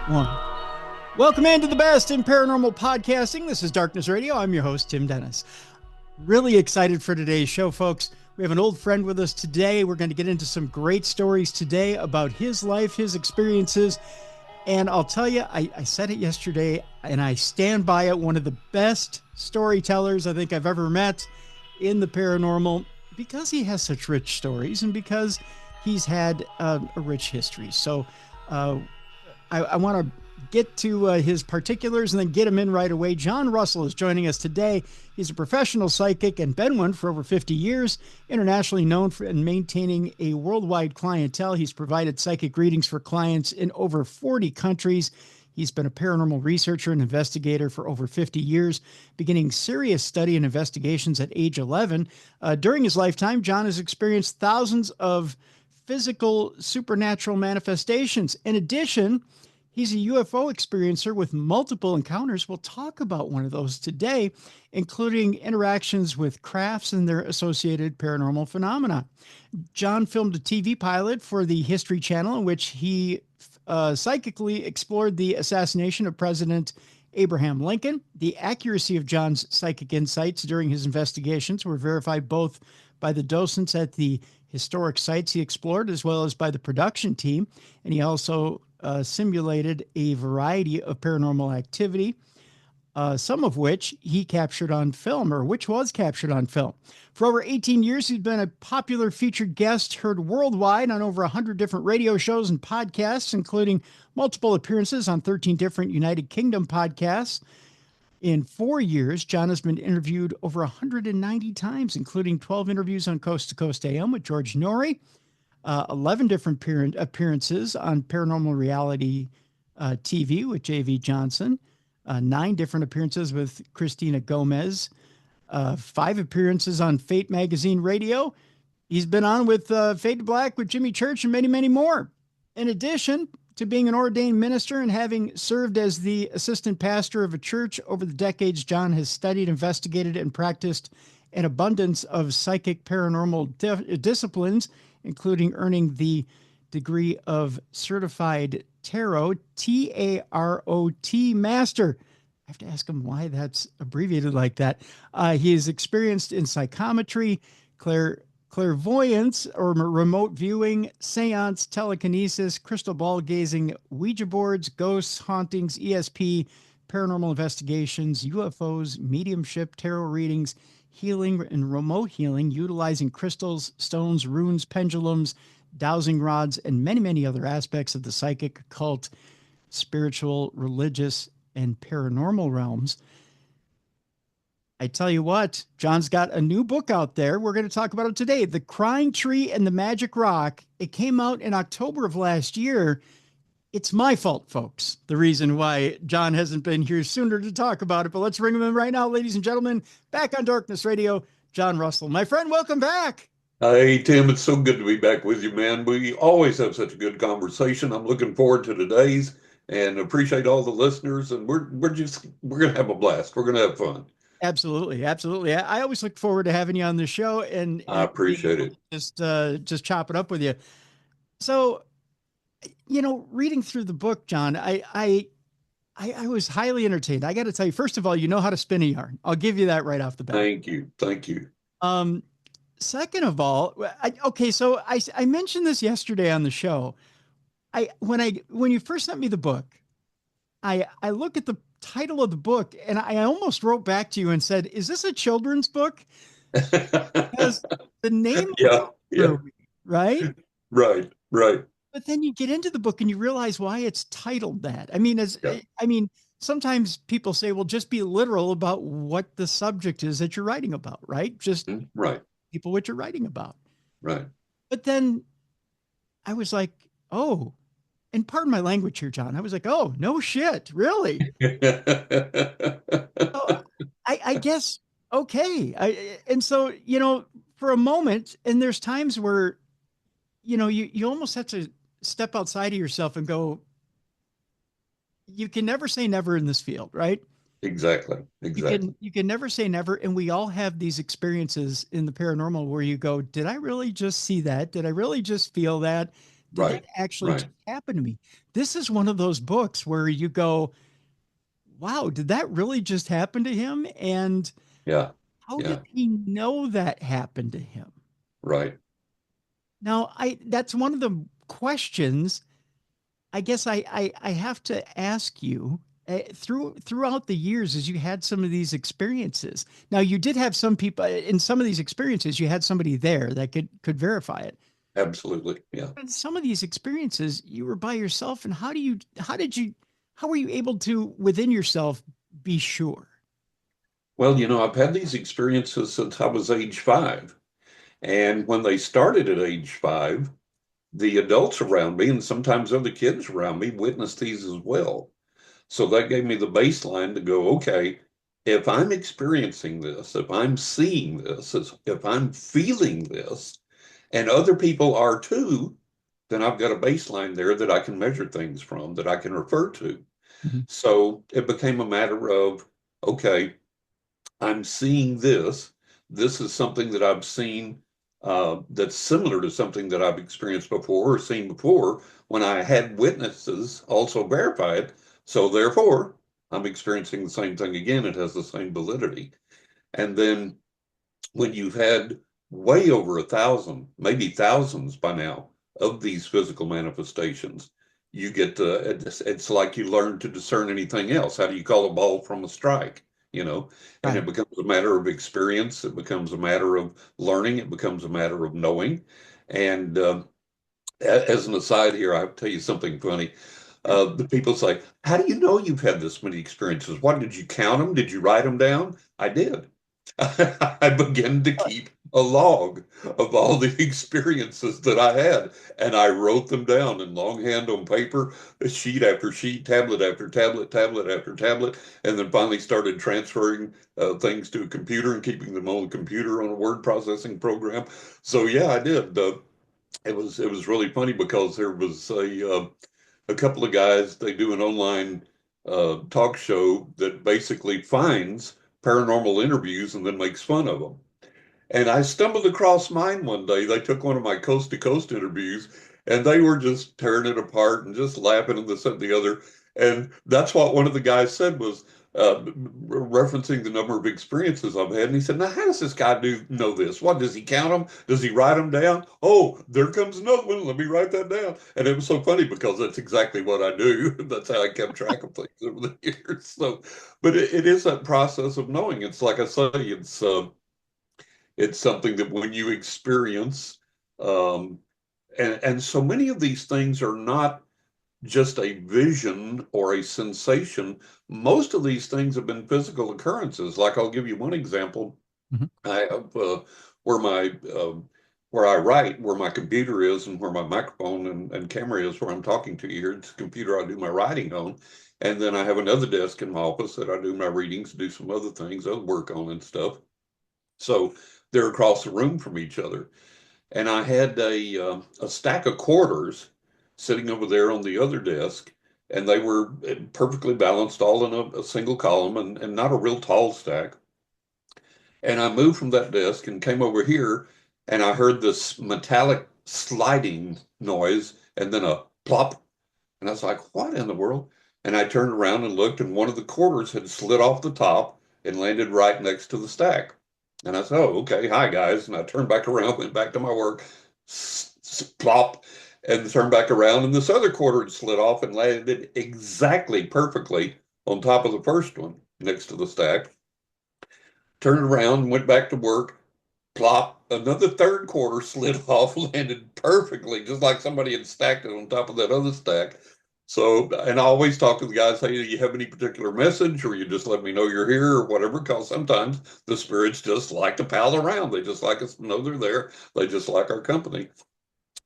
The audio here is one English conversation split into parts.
One. Welcome into the best in paranormal podcasting. This is Darkness Radio. I'm your host, Tim Dennis. Really excited for today's show, folks. We have an old friend with us today. We're going to get into some great stories today about his life, his experiences. And I'll tell you, I said it yesterday, and I stand by it. One of the best storytellers I think I've ever met in the paranormal, because he has such rich stories and because he's had a rich history. So I want to get to his particulars and then get him in right away. John Russell is joining us today. He's a professional psychic and been one for over 50 years, internationally known for and maintaining a worldwide clientele. He's provided psychic readings for clients in over 40 countries. He's been a paranormal researcher and investigator for over 50 years, beginning serious study and investigations at age 11. During his lifetime, John has experienced thousands of physical supernatural manifestations. In addition, he's a UFO experiencer with multiple encounters. We'll talk about one of those today, including interactions with crafts and their associated paranormal phenomena. John filmed a TV pilot for the History Channel in which he psychically explored the assassination of President Abraham Lincoln. The accuracy of John's psychic insights during his investigations were verified both by the docents at the historic sites he explored, as well as by the production team. And he also simulated a variety of paranormal activity, some of which he captured on film, or which was captured on film. For over 18 years, he's been a popular featured guest, heard worldwide on over 100 different radio shows and podcasts, including multiple appearances on 13 different United Kingdom podcasts. In 4 years, John has been interviewed over 190 times, including 12 interviews on Coast to Coast AM with George Norrie, 11 different appearances on Paranormal Reality TV with J.V. Johnson, 9 different appearances with Christina Gomez, 5 appearances on Fate Magazine Radio. He's been on with Fade to Black with Jimmy Church and many, many more. In addition to being an ordained minister and having served as the assistant pastor of a church over the decades, John has studied, investigated, and practiced an abundance of psychic paranormal disciplines, including earning the degree of Certified Tarot, T-A-R-O-T Master. I have to ask him why that's abbreviated like that. He is experienced in psychometry, clairvoyance or remote viewing, seance, telekinesis, crystal ball gazing, Ouija boards, ghosts, hauntings, ESP, paranormal investigations, UFOs, mediumship, tarot readings, healing and remote healing, utilizing crystals, stones, runes, pendulums, dowsing rods, and many, many other aspects of the psychic, occult, spiritual, religious, and paranormal realms. I tell you what, John's got a new book out there. We're going to talk about it today. The Crying Tree and the Magic Rock. It came out in October of last year. It's my fault, folks, the reason why John hasn't been here sooner to talk about it. But let's bring him in right now, ladies and gentlemen. Back on Darkness Radio, John Russell. My friend, welcome back. Hey, Tim, it's so good to be back with you, man. We always have such a good conversation. I'm looking forward to today's and appreciate all the listeners. And we're going to have a blast. We're going to have fun. Absolutely. Absolutely. I always look forward to having you on the show and I appreciate it. Just chop it up with you. So, reading through the book, John, I was highly entertained. I got to tell you, first of all, you know how to spin a yarn. I'll give you that right off the bat. Thank you. Thank you. Second of all, so I mentioned this yesterday on the show. When you first sent me the book, I look at the title of the book and I almost wrote back to you and said, "Is this a children's book?" Because the name, right? Right. But then you get into the book and you realize why it's titled that. Sometimes people say, "Well, just be literal about what the subject is that you're writing about," right? Just right. People what you're writing about, right? But then I was like, "Oh." And pardon my language here, John. I was like, "Oh, no shit, really?" So I guess, okay. And so, for a moment, and there's times where, you almost have to step outside of yourself and go, you can never say never in this field, right? Exactly. You can never say never. And we all have these experiences in the paranormal where you go, did I really just see that? Did I really just feel that? did that Right. actually Right. just happen to me? This is one of those books where you go, wow, did that really just happen to him? And Yeah. how did Yeah. he know that happened to him? Right. Now, I that's one of the questions I guess I have to ask you throughout the years as you had some of these experiences. Now, you did have some people in some of these experiences, you had somebody there that could verify it. Absolutely. Yeah. But some of these experiences, you were by yourself, and how were you able to within yourself be sure? Well, I've had these experiences since I was age 5. And when they started at age 5, the adults around me and sometimes other kids around me witnessed these as well. So that gave me the baseline to go, okay, if I'm experiencing this, if I'm seeing this, if I'm feeling this, and other people are too, then I've got a baseline there that I can measure things from, that I can refer to. Mhm. So it became a matter of, okay, I'm seeing this. This is something that I've seen that's similar to something that I've experienced before or seen before when I had witnesses also verify it. So therefore, I'm experiencing the same thing again. It has the same validity. And then when you've had way over 1,000, maybe thousands by now of these physical manifestations, you get to, it's like you learn to discern anything else. How do you call a ball from a strike? You know, and it Right. becomes a matter of experience. It becomes a matter of learning. It becomes a matter of knowing. And as an aside here, I have to tell you something funny. Sure. The people say, how do you know you've had this many experiences? What, did you count them? Did you write them down? I did. I began to keep a log of all the experiences that I had, and I wrote them down in longhand on paper, sheet after sheet, tablet after tablet, tablet after tablet, and then finally started transferring things to a computer and keeping them on the computer on a word processing program. So yeah, I did. It was really funny because there was a couple of guys. They do an online talk show that basically finds paranormal interviews and then makes fun of them. And I stumbled across mine one day. They took one of my coast to coast interviews and they were just tearing it apart and just laughing and this and the other. And that's what one of the guys said was referencing the number of experiences I've had. And he said, now, how does this guy know this? What, does he count them? Does he write them down? Oh, there comes another one. Let me write that down. And it was so funny because that's exactly what I do. That's how I kept track of things over the years. So, but it is that process of knowing. It's like I say, it's something that when you experience, um, and so many of these things are not just a vision or a sensation. Most of these things have been physical occurrences. Like I'll give you one example. Mhm. I have where my where I write, where my computer is, and where my microphone and camera is, where I'm talking to you here. It's the computer I do my writing on, and then I have another desk in my office that I do my readings, do some other things, I work on and stuff. So they're across the room from each other. And I had a stack of quarters sitting over there on the other desk, and they were perfectly balanced, all in a single column, and not a real tall stack. And I moved from that desk and came over here, and I heard this metallic sliding noise, and then a plop, and I was like, what in the world? And I turned around and looked, and one of the quarters had slid off the top and landed right next to the stack. And I said, oh, okay, hi, guys. And I turned back around, went back to my work, plop, and turned back around, and this other quarter had slid off and landed exactly perfectly on top of the first one next to the stack. Turned around and went back to work, plop, another third quarter slid off, landed perfectly, just like somebody had stacked it on top of that other stack. So, and I always talk to the guys, hey, do you have any particular message, or you just let me know you're here, or whatever, because sometimes the spirits just like to pal around. They just like us to know they're there. They just like our company.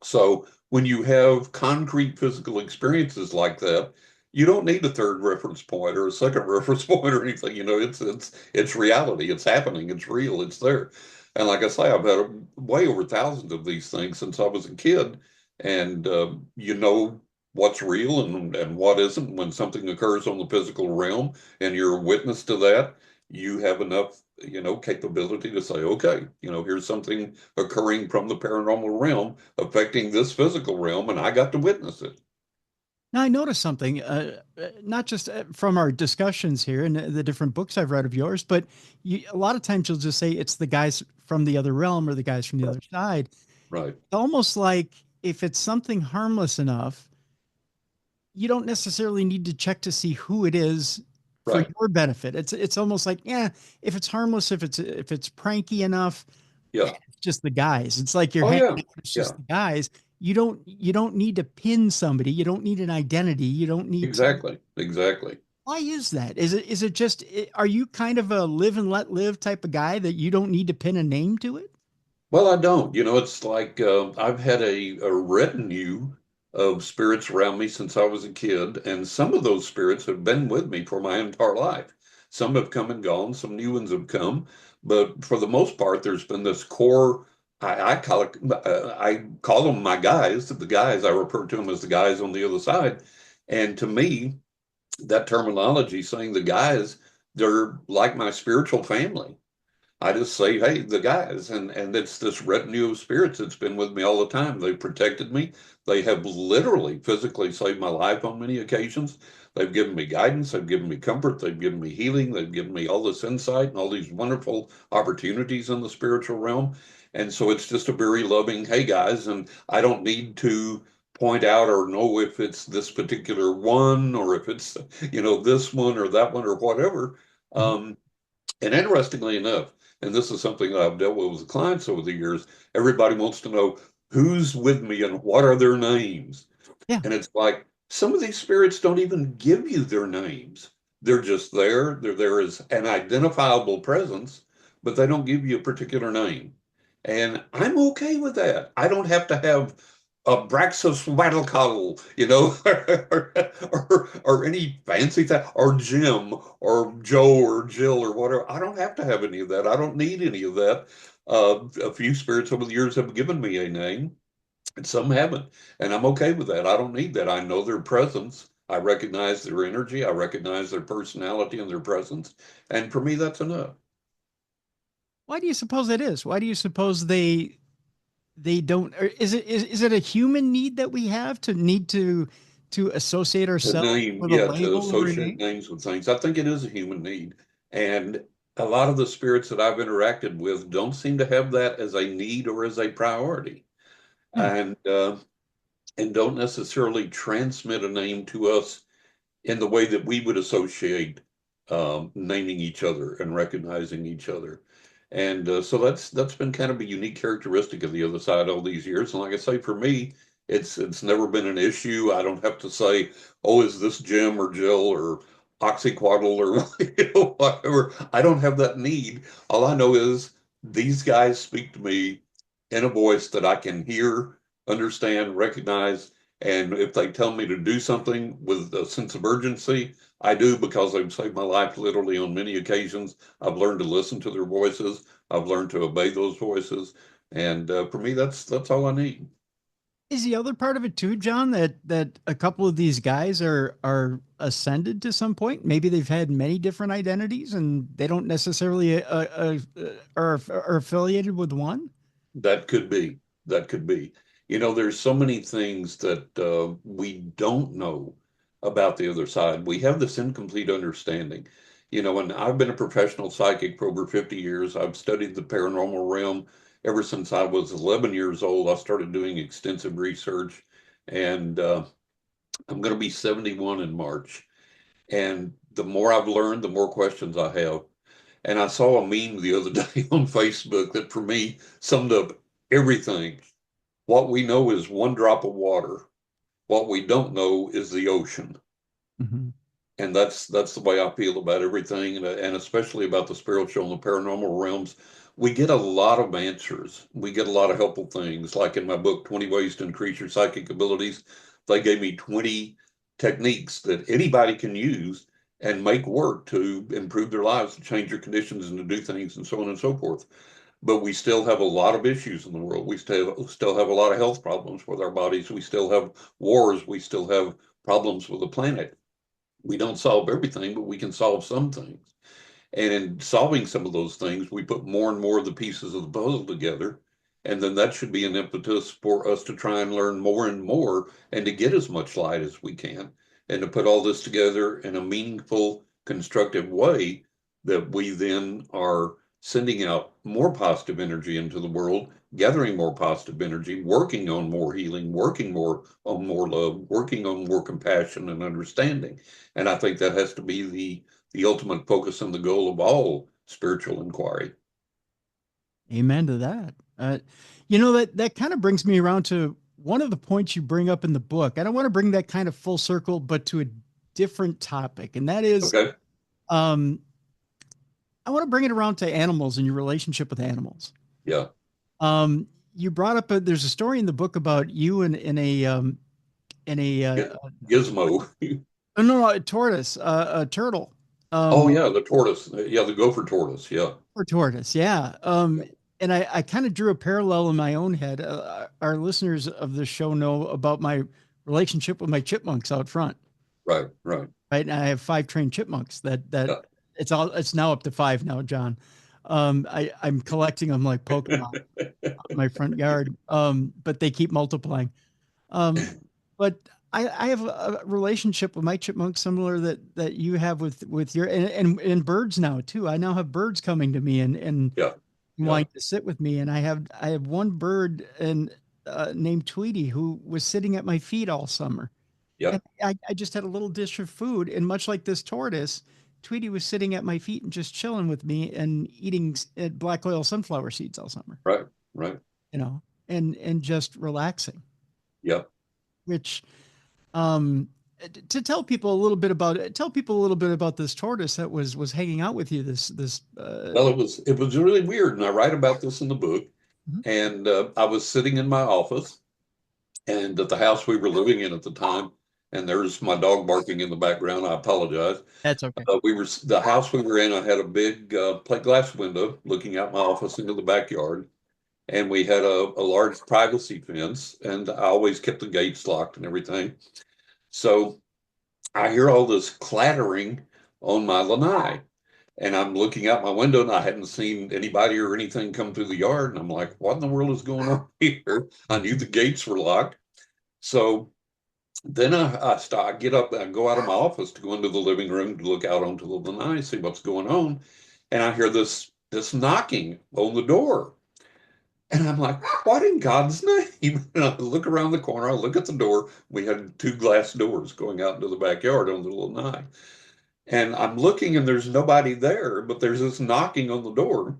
So when you have concrete physical experiences like that, you don't need a third reference point or a second reference point or anything. It's reality. It's happening. It's real. It's there. And like I say, I've had way over thousands of these things since I was a kid, and you know what's real and what isn't. When something occurs on the physical realm and you're a witness to that, you have enough capability to say, okay, here's something occurring from the paranormal realm affecting this physical realm, and I got to witness it. Now, I noticed something, not just from our discussions here and the different books I've read of yours, but a lot of times you'll just say it's the guys from the other realm or the guys from the Right. other side. Right. Almost like if it's something harmless enough, you don't necessarily need to check to see who it is for Right. your benefit. It's almost like, yeah, if it's harmless, if it's pranky enough, Yeah. it's just the guys. It's like you're Oh, hanging yeah. out, it's Yeah. just the guys. You don't need to pin somebody. You don't need an identity. You don't need to. Exactly. Exactly. Why is that? Is it just are you kind of a live and let live type of guy that you don't need to pin a name to it? Well, I don't. It's like I've had a retinue of spirits around me since I was a kid, and some of those spirits have been with me for my entire life. Some have come and gone, some new ones have come, but for the most part, there's been this core. I call them my guys. The guys I refer to them as the guys on the other side, and to me, that terminology saying the guys, they're like my spiritual family. I just say, hey, the guys, and it's this retinue of spirits that's been with me all the time. They've protected me. They have literally, physically saved my life on many occasions. They've given me guidance. They've given me comfort. They've given me healing. They've given me all this insight and all these wonderful opportunities in the spiritual realm. And so it's just a very loving, hey guys, and I don't need to point out or know if it's this particular one or if it's, this one or that one or whatever. Mhm. Um, and interestingly enough, and this is something that I've dealt with clients over the years, everybody wants to know who's with me and what are their names. Yeah. And it's like some of these spirits don't even give you their names. They're just there. They're there as an identifiable presence, but they don't give you a particular name. And I'm okay with that. I don't have to have a Braxus Waddlecoddle, or any fancy thing, or Jim, or Joe, or Jill, or whatever. I don't have to have any of that. I don't need any of that. A few spirits over the years have given me a name, and some haven't. And I'm okay with that. I don't need that. I know their presence. I recognize their energy. I recognize their personality and their presence. And for me, that's enough. Why do you suppose that is? Why do you suppose they don't? Or is it a human need that we have to need to associate To ourselves name, with a yeah, to label or a associate name? names with things. I think it is a human need. And a lot of the spirits that I've interacted with don't seem to have that as a need or as a priority. Hmm. And don't necessarily transmit a name to us in the way that we would associate naming each other and recognizing each other. And so that's been kind of a unique characteristic of the other side all these years. And like I say, for me, it's never been an issue. I don't have to say, oh, is this Jim or Jill or Oxyquaddle or whatever. I don't have that need. All I know is these guys speak to me in a voice that I can hear, understand, recognize, and if they tell me to do something with a sense of urgency, I do because they've saved my life literally on many occasions. I've learned to listen to their voices. I've learned to obey those voices. And for me, that's all I need. Is the other part of it too, John, that a couple of these guys are ascended to some point? Maybe they've had many different identities and they don't necessarily are affiliated with one. That could be. That could be. There's so many things that we don't know about the other side. We have this incomplete understanding. And I've been a professional psychic for over 50 years. I've studied the paranormal realm ever since I was 11 years old. I started doing extensive research, and I'm going to be 71 in March. And the more I've learned, the more questions I have. And I saw a meme the other day on Facebook that for me summed up everything. What we know is one drop of water. What we don't know is the ocean. Mhm. And that's the way I feel about everything, and especially about the spiritual and the paranormal realms. We get a lot of answers. We get a lot of helpful things. Like in my book, 20 Ways to Increase Your Psychic Abilities, they gave me 20 techniques that anybody can use and make work to improve their lives, to change their conditions and to do things and so on and so forth. But we still have a lot of issues in the world. We still have a lot of health problems with our bodies. We still have wars. We still have problems with the planet. We don't solve everything, but we can solve some things. And in solving some of those things, we put more and more of the pieces of the puzzle together. And then that should be an impetus for us to try and learn more and more and to get as much light as we can and to put all this together in a meaningful, constructive way that we then are sending out more positive energy into the world, gathering more positive energy, working on more healing, working more on more love, working on more compassion and understanding. And I think that has to be the ultimate focus and the goal of all spiritual inquiry. Amen to that. That kind of brings me around to one of the points you bring up in the book. I don't want to bring that kind of full circle, but to a different topic, and that is, Okay. um, I want to bring it around to animals and your relationship with animals. Yeah. You brought up there's a story in the book about you in a Gizmo. oh, no, a tortoise, a turtle. Oh yeah, the tortoise. Yeah, the gopher tortoise. Yeah. Or tortoise, yeah. And I kind of drew a parallel in my own head. Our listeners of the show know about my relationship with my chipmunks out front, Right. Right. right? And I have 5 trained chipmunks that Yeah. it's now up to 5 now, John. I'm collecting them like Pokemon in my front yard. But they keep multiplying. But I have a relationship with my chipmunk similar that you have with your and birds now too. I now have birds coming to me and Yeah. Yeah. wanting to sit with me. And I have one bird named Tweety who was sitting at my feet all summer. And Yep. I just had a little dish of food, and much like this tortoise, Tweety was sitting at my feet and just chilling with me and eating black oil sunflower seeds all summer, Right. Right. and just relaxing. Yep. Which um to tell people a little bit about this tortoise that was hanging out with you this Well, it was really weird, and I write about this in the book. Mhm. And I was sitting in my office, and at the house we were living in at the time, and there's my dog barking in the background. I apologize. That's okay. The house we were in. I had a big plate glass window looking out my office into the backyard, and we had a large privacy fence, and I always kept the gates locked and everything. So I hear all this clattering on my lanai, and I'm looking out my window, and I hadn't seen anybody or anything come through the yard. And I'm like, what in the world is going on here? I knew the gates were locked. So then I get up and go out of my office to go into the living room to look out onto the lanai, see what's going on. And I hear this knocking on the door. And I'm like, what in God's name? And I look around the corner, I look at the door. We had 2 glass doors going out into the backyard on the lanai. And I'm looking and there's nobody there, but there's this knocking on the door.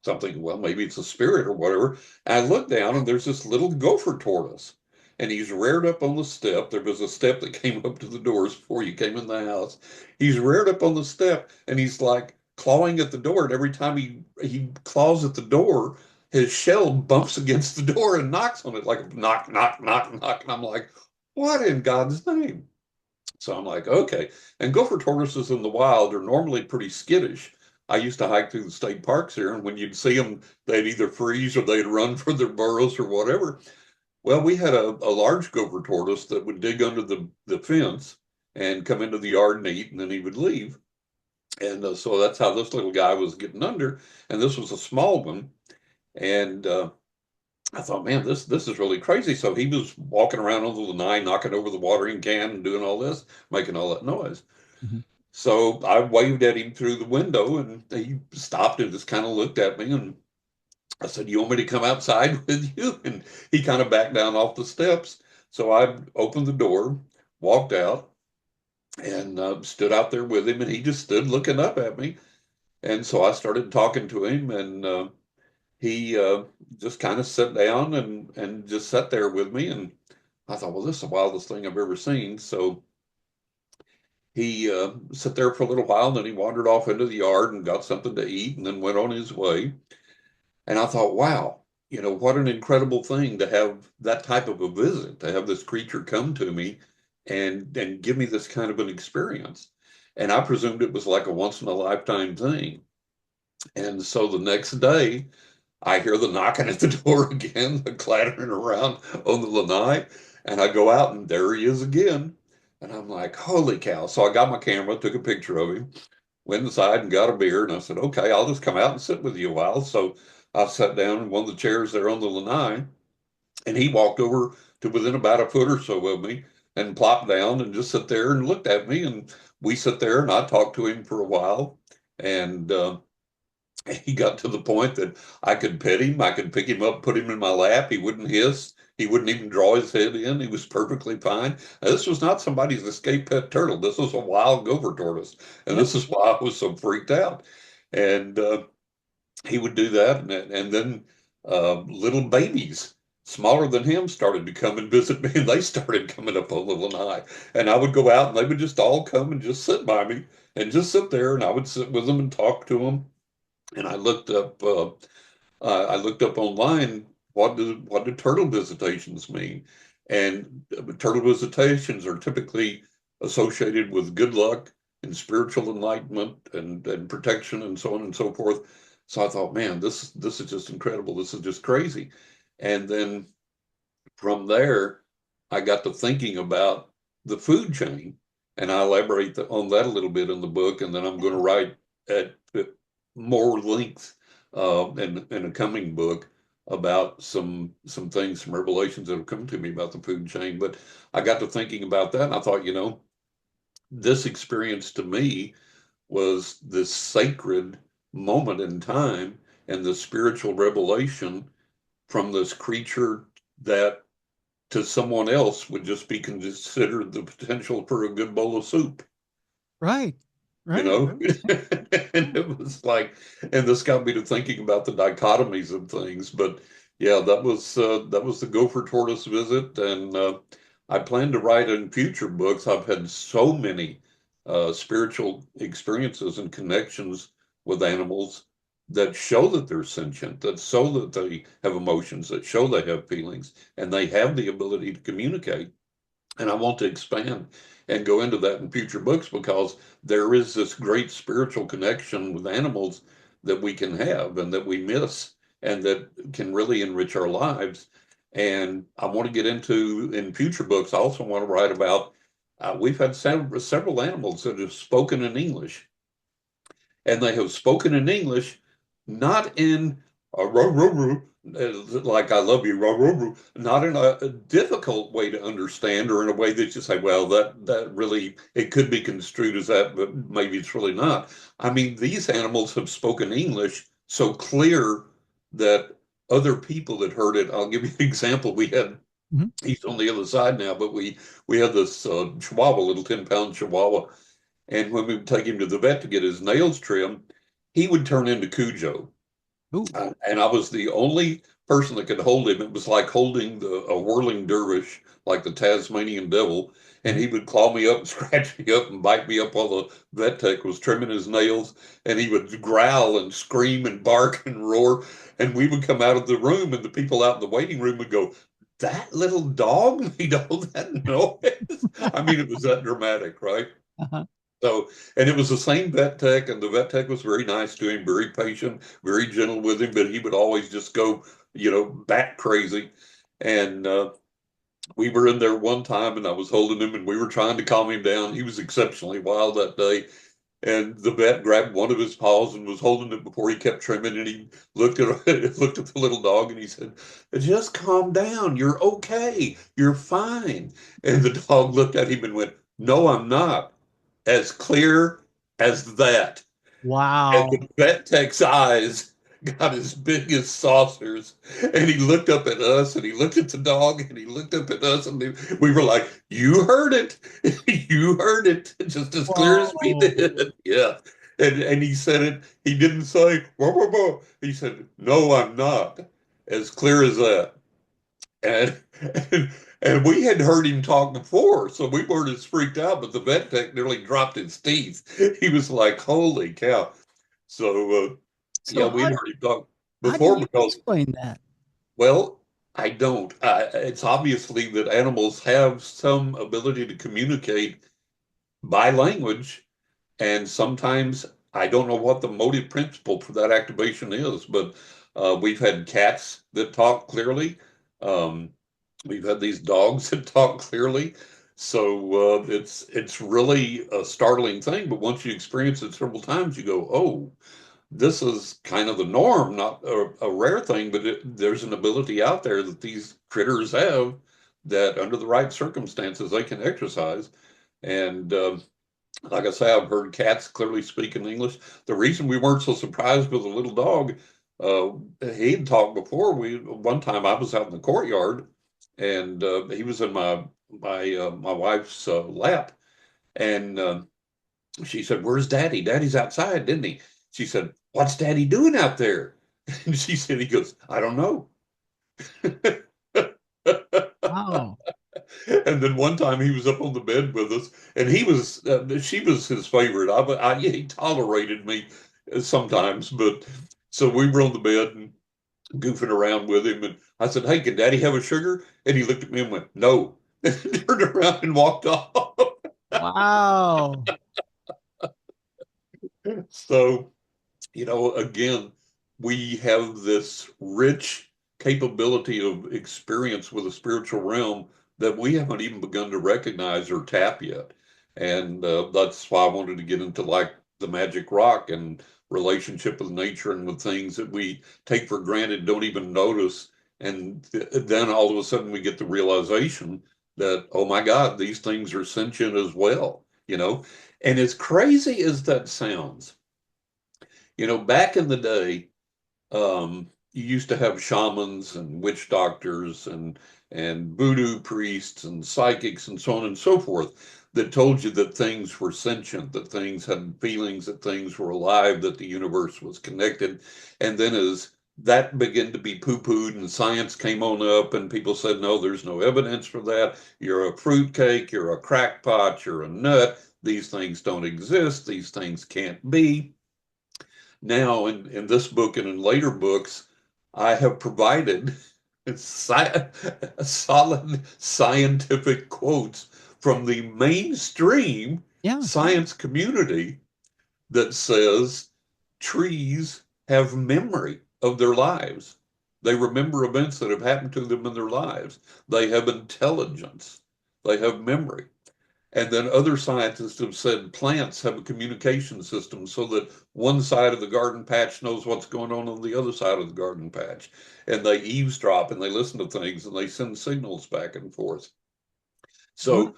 Something, well, maybe it's a spirit or whatever. And I look down and there's this little gopher tortoise. And he's reared up on the step. There was a step that came up to the doors before you came in the house. He's reared up on the step and he's like clawing at the door. And every time he claws at the door, his shell bumps against the door and knocks on it like a knock, knock, knock, knock. And I'm like, what in God's name? So I'm like, okay. And gopher tortoises in the wild are normally pretty skittish. I used to hike through the state parks here, and when you'd see them, they'd either freeze or they'd run for their burrows or whatever. Well, we had a large gopher tortoise that would dig under the fence and come into the yard and eat, and then he would leave. And so that's how this little guy was getting under. And this was a small one. And I thought, man, this is really crazy. So he was walking around on the lanai, knocking over the watering can and doing all this, making all that noise. Mhm. So I waved at him through the window, and he stopped and just kind of looked at me. And I said, "You want me to come outside with you?" And he kind of backed down off the steps. So I opened the door, walked out, and stood out there with him. And he just stood looking up at me. And so I started talking to him, and he just kind of sat down and just sat there with me. And I thought, well, this is the wildest thing I've ever seen. So he sat there for a little while, and then he wandered off into the yard and got something to eat, and then went on his way. And I thought, wow, what an incredible thing to have that type of a visit, to have this creature come to me and give me this kind of an experience. And I presumed it was like a once in a lifetime thing. And so the next day, I hear the knocking at the door again, the clattering around on the lanai, and I go out and there he is again. And I'm like, holy cow. So I got my camera, took a picture of him, went inside and got a beer, and I said, okay, I'll just come out and sit with you a while. So I sat down in one of the chairs there on the lanai, and he walked over to within about a foot or so of me and plopped down and just sat there and looked at me. And we sat there and I talked to him for a while. And he got to the point that I could pet him, I could pick him up, put him in my lap. He wouldn't hiss. He wouldn't even draw his head in. He was perfectly fine. Now, this was not somebody's escaped pet turtle. This was a wild gopher tortoise. And Yep. this is why I was so freaked out. And he would do that. And then little babies, smaller than him, started to come and visit me. And they started coming up on the lanai. And I would go out and they would just all come and just sit by me and just sit there. And I would sit with them and talk to them. And I looked up online, what do turtle visitations mean? And turtle visitations are typically associated with good luck and spiritual enlightenment and protection and so on and so forth. So I thought, man, this is just incredible. This is just crazy. And then from there, I got to thinking about the food chain, and I elaborate on that a little bit in the book. And then I'm going to write at more length in a coming book about some things, some revelations that have come to me about the food chain. But I got to thinking about that, and I thought, this experience to me was this sacred moment in time and the spiritual revelation from this creature that to someone else would just be considered the potential for a good bowl of soup. Right. you Right. know? And it was like, and this got me to thinking about the dichotomies of things. But yeah, that was the gopher tortoise visit, and I plan to write in future books. I've had so many spiritual experiences and connections with animals that show that they're sentient, that show that they have emotions, that show they have feelings, and they have the ability to communicate. And I want to expand and go into that in future books because there is this great spiritual connection with animals that we can have and that we miss and that can really enrich our lives. And I want to get into in future books. I also want to write about we've had several animals that have spoken in English, and they have spoken in English, not in a like I love you, not in a difficult way to understand or in a way that you say, well, that really, it could be construed as that, but maybe it's really not. I mean, these animals have spoken English so clear that other people that heard it, I'll give you an example. We had, Mhm. he's on the other side now, but we had this Chihuahua, little 10-pound Chihuahua, and when we would take him to the vet to get his nails trimmed, he would turn into Cujo. Ooh. And I was the only person that could hold him. It was like holding a whirling dervish, like the Tasmanian devil. And Mhm. he would claw me up and scratch me up and bite me up while the vet tech was trimming his nails. And he would growl and scream and bark and roar. And we would come out of the room, and the people out in the waiting room would go, that little dog made all that noise. I mean, it was that dramatic, right? Uh-huh. So, and it was the same vet tech, and the vet tech was very nice to him, very patient, very gentle with him, but he would always just go, bat crazy. And we were in there one time, and I was holding him, and we were trying to calm him down. He was exceptionally wild that day. And the vet grabbed one of his paws and was holding it before he kept trimming, and he looked at looked at the little dog, and he said, "Just calm down. You're okay. You're fine." And the dog looked at him and went, "No, I'm not. As clear as that." And Wow. the vet tech's eyes got as big as saucers. And he looked up at us, and he looked at the dog, and he looked up at us, and we were like, "You heard it. You heard it just as clear as we Whoa. did." Yeah. And he said it, he didn't say, "Whoa, whoa, whoa." He said, "No, I'm not." As clear as that. And, and and we had heard him talk before, so we weren't as freaked out. But the vet tech nearly dropped his teeth. He was like, "Holy cow!" So yeah, So we'd heard him talk how do before you because, explain that? well, I don't. It's obviously that animals have some ability to communicate by language, and sometimes I don't know what the motive principle for that activation is, but we've had cats that talk clearly. Um, we've had these dogs that talk clearly. So it's really a startling thing, but once you experience it several times, you go, oh, this is kind of the norm, not a rare thing, but there's an ability out there that these critters have that under the right circumstances they can exercise. And like I say, I've heard cats clearly speak in English. The reason we weren't so surprised with the little dog, uh, he'd talked before. One time I was out in the courtyard, and he was in my wife's lap, and she said, "Where's Daddy? Daddy's outside, didn't he?" She said, "What's Daddy doing out there?" And she said, "He goes, I don't know." Wow. And then one time he was up on the bed with us, and she was his favorite. He tolerated me sometimes, but so we were on the bed and goofing around with him, and I said, "Hey, can Daddy have a sugar?" And he looked at me and went, "No," and turned around and walked off. Wow. So, again, we have this rich capability of experience with the spiritual realm that we haven't even begun to recognize or tap yet. And that's why I wanted to get into like the magic rock and relationship with nature and with things that we take for granted, don't even notice. And then all of a sudden we get the realization that, oh my God, these things are sentient as well, you know? And as crazy as that sounds, back in the day, you used to have shamans and witch doctors and voodoo priests and psychics and so on and so forth that told you that things were sentient, that things had feelings, that things were alive, that the universe was connected. And then as that began to be poo-pooed and science came on up and people said, no, there's no evidence for that. You're a fruitcake, you're a crackpot, you're a nut. These things don't exist. These things can't be. Now, in this book and in later books, I have provided solid scientific quotes from the mainstream Yeah. science community that says trees have memory of their lives. They remember events that have happened to them in their lives. They have intelligence. They have memory. And then other scientists have said plants have a communication system so that one side of the garden patch knows what's going on the other side of the garden patch. And they eavesdrop and they listen to things and they send signals back and forth. One, So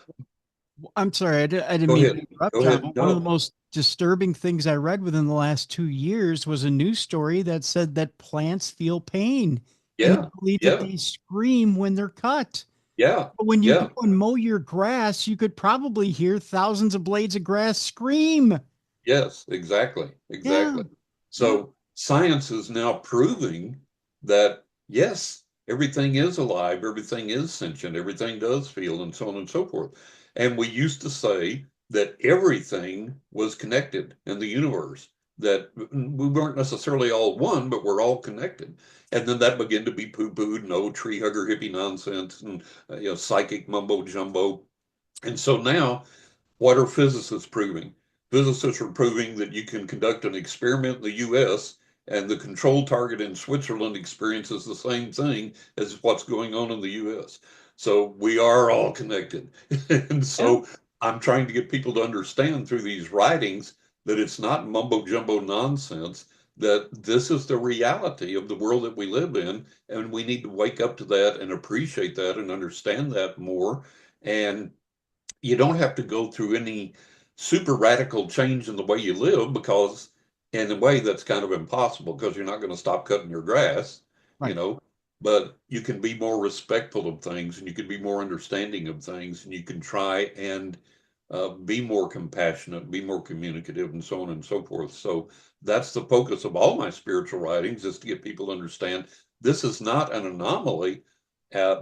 I'm sorry, I didn't go mean to ahead. interrupt, Go John, ahead. but one of the No. most disturbing things I read within the last 2 years was a news story that said that plants feel pain and Yeah. you believe that Yeah. they scream when they're cut. Yeah. But when you go Yeah. and mow your grass, you could probably hear thousands of blades of grass scream. Yes, exactly. Yeah. Exactly. Yeah. So science is now proving that, yes, everything is alive, everything is sentient, everything does feel, and so on and so forth. And we used to say that everything was connected in the universe, that we weren't necessarily all one, but we're all connected. And then that began to be poo-pooed, no tree hugger hippie nonsense and psychic mumbo jumbo. And so now what are physicists proving? Physicists are proving that you can conduct an experiment in the US and the control target in Switzerland experiences the same thing as what's going on in the US. So we are all connected. And Yeah. so I'm trying to get people to understand through these writings that it's not mumbo jumbo nonsense, that this is the reality of the world that we live in. And we need to wake up to that and appreciate that and understand that more. And you don't have to go through any super radical change in the way you live because in a way that's kind of impossible because you're not going to stop cutting your grass, you Right. know, but you can be more respectful of things and you can be more understanding of things and you can try and be more compassionate, be more communicative and so on and so forth. So that's the focus of all my spiritual writings is to get people to understand this is not an anomaly.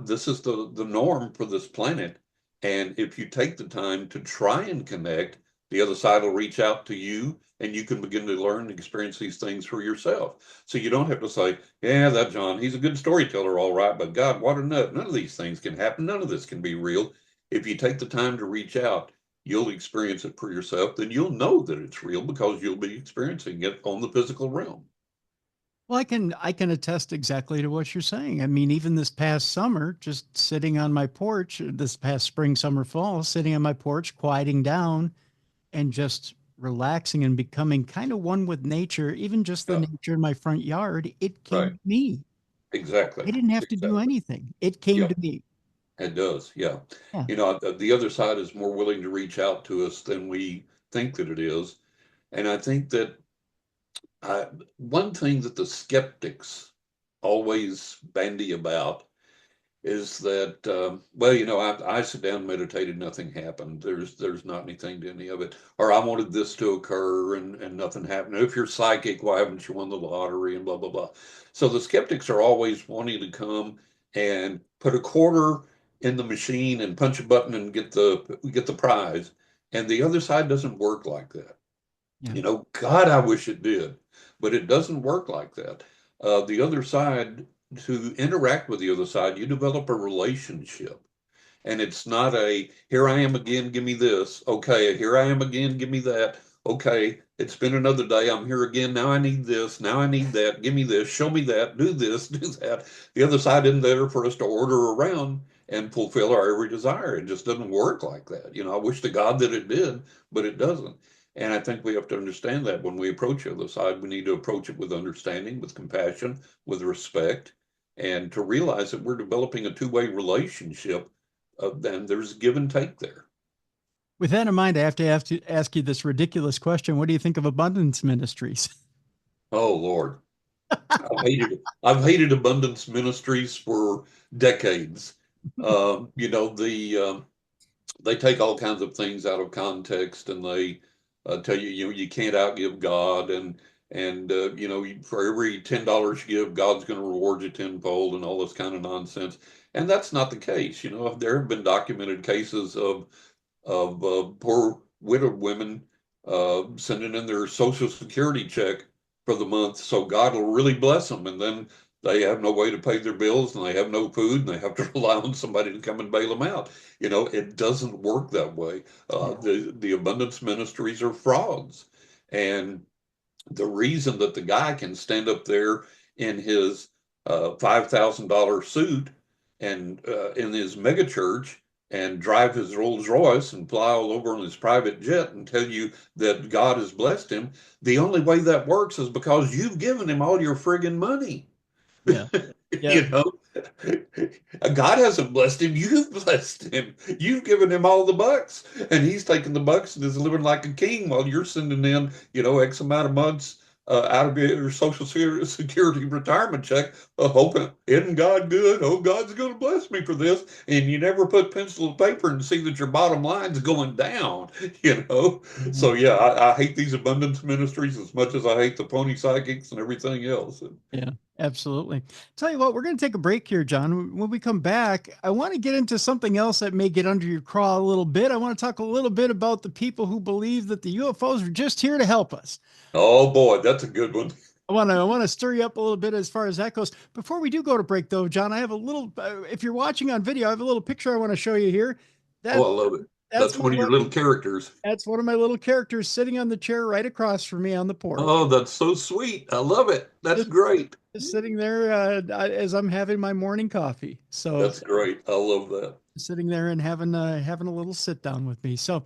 This is the norm for this planet, and if you take the time to try and connect, the other side will reach out to you and you can begin to learn and experience these things for yourself. So you don't have to say, yeah, that John, he's a good storyteller, all right, but God, what a nut. None of these things can happen. None of this can be real. If you take the time to reach out, you'll experience it for yourself. Then you'll know that it's real because you'll be experiencing it on the physical realm. Well, I can attest exactly to what you're saying. I mean, even this past summer, just sitting on my porch, this past spring, summer, fall, sitting on my porch, quieting down and just relaxing and becoming kind of one with nature, even just the Yeah, nature in my front yard, it came right. to me. Exactly. I didn't have to do Exactly. anything. It came Yeah, to me. it does. Yeah. Yeah. The other side is more willing to reach out to us than we think that it is. And I think that one thing that the skeptics always bandy about is that well, I sit down and meditated, nothing happened. There's not anything to any of it. Or I wanted this to occur and nothing happened. If you're psychic, why haven't you won the lottery and blah blah blah. So the skeptics are always wanting to come and put a quarter in the machine and punch a button and get the prize. And the other side doesn't work like that. Yeah. God, I wish it did, but it doesn't work like that. The other side, to interact with the other side, you develop a relationship. And it's not a, here I am again, give me this. Okay, here I am again, give me that. Okay, it's been another day. I'm here again. Now I need this. Now I need that. Give me this. Show me that. Do this. Do that. The other side isn't there for us to order around and fulfill our every desire. It just doesn't work like that. I wish to God that it did, but it doesn't. And I think we have to understand that when we approach the other side, we need to approach it with understanding, with compassion, with respect, and to realize that we're developing a two-way relationship. Then there's give and take there. With that in mind, I have to ask you this ridiculous question. What do you think of abundance ministries? Oh Lord, I've hated abundance ministries for decades. They take all kinds of things out of context and they tell you you can't outgive God and for every $10 you give, God's going to reward you tenfold and all this kind of nonsense. And that's not the case. There have been documented cases of poor widowed women sending in their Social Security check for the month, so God will really bless them. And then they have no way to pay their bills, and they have no food, and they have to rely on somebody to come and bail them out. It doesn't work that way. Yeah. The abundance ministries are frauds, and the reason that the guy can stand up there in his $5,000 suit and in his mega church and drive his Rolls Royce and fly all over on his private jet and tell you that God has blessed him, the only way that works is because you've given him all your friggin' money. Yeah. Yeah. you know, God hasn't blessed him. You've blessed him. You've given him all the bucks, and he's taking the bucks and is living like a king while you're sending in, X amount of months out of your Social Security retirement check, hoping, isn't God good? Oh, God's going to bless me for this. And you never put pencil to paper and see that your bottom line's going down. Mhm. So, yeah, I hate these abundance ministries as much as I hate the pony psychics and everything else. Yeah, absolutely. Tell you what, we're going to take a break here, John. When we come back, I want to get into something else that may get under your craw a little bit. I want to talk a little bit about the people who believe that the UFOs are just here to help us. Oh, boy, that's a good one. I want to stir you up a little bit as far as that goes. Before we do go to break, though, John, I have a little. If you're watching on video, I have a little picture I want to show you here. Oh, That I love it. that's That's one one of of your my little characters. that's one of my little characters sitting on the chair right across from me on the porch. Oh, that's so sweet. I love it. That's Just, great. just sitting there as I'm having my morning coffee. So That's great. I love that. sitting there and having a little sit down with me. So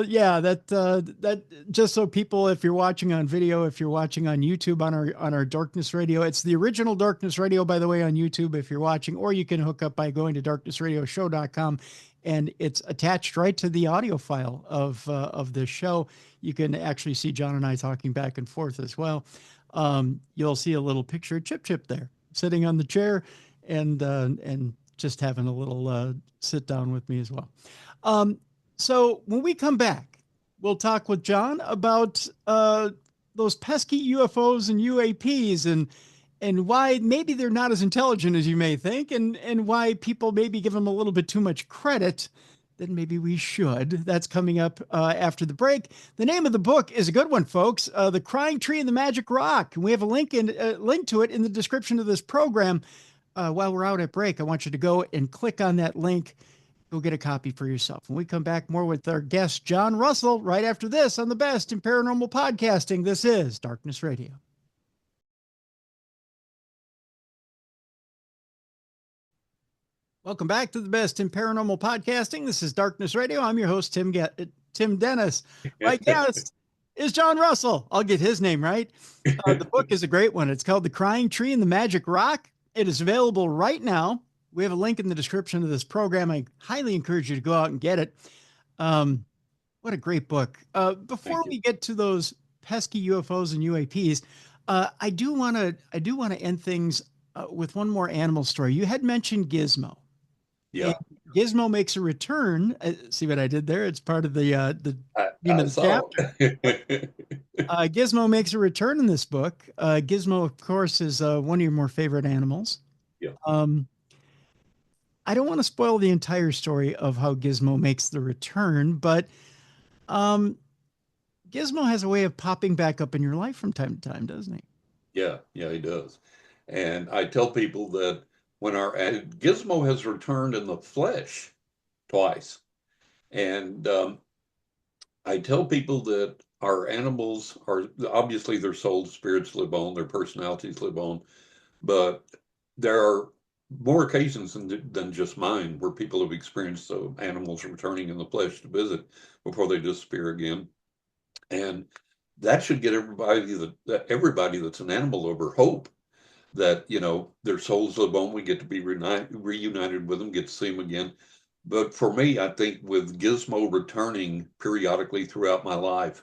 yeah, that just so people, if you're watching on video, if you're watching on YouTube on our Darkness Radio, it's the original Darkness Radio, by the way, on YouTube. If you're watching, or you can hook up by going to darknessradioshow.com, and it's attached right to the audio file of this show. You can actually see John and I talking back and forth as well. You'll see a little picture of Chip Chip there sitting on the chair and just having a little sit down with me as well. Um, so when we come back, we'll talk with John about those pesky UFOs and UAPs and why maybe they're not as intelligent as you may think, and why people maybe give them a little bit too much credit than maybe we should. That's coming up after the break. The name of the book is a good one, folks. The Crying Tree and the Magic Rock. And we have a link to it in the description of this program. While we're out at break, I want you to go and click on that link. Go get a copy for yourself. When we come back, more with our guest, John Russell, right after this on the best in paranormal podcasting. This is Darkness Radio. Welcome back to the best in paranormal podcasting. This is Darkness Radio. I'm your host, Tim Dennis. My guest is John Russell. I'll get his name right. The book is a great one. It's called The Crying Tree and the Magic Rock. It is available right now. We have a link in the description of this program. I highly encourage you to go out and get it. What a great book. Before we get to those pesky UFOs and UAPs, I do want to end things with one more animal story. You had mentioned Gizmo. Yeah. And Gizmo makes a return. See what I did there? It's part of the theme of the chapter. Gizmo makes a return in this book. Gizmo, of course, is one of your more favorite animals. Yeah. I don't want to spoil the entire story of how Gizmo makes the return, but Gizmo has a way of popping back up in your life from time to time, doesn't he? Yeah, he does. And I tell people that when Gizmo has returned in the flesh twice. And I tell people that our animals are obviously their souls, spirits live on, their personalities live on, but there are more occasions than just mine where people have experienced animals returning in the flesh to visit before they disappear again. And that should get everybody that's an animal lover hope that, their souls live on. We get to be reunited with them, get to see them again. But for me, I think with Gizmo returning periodically throughout my life,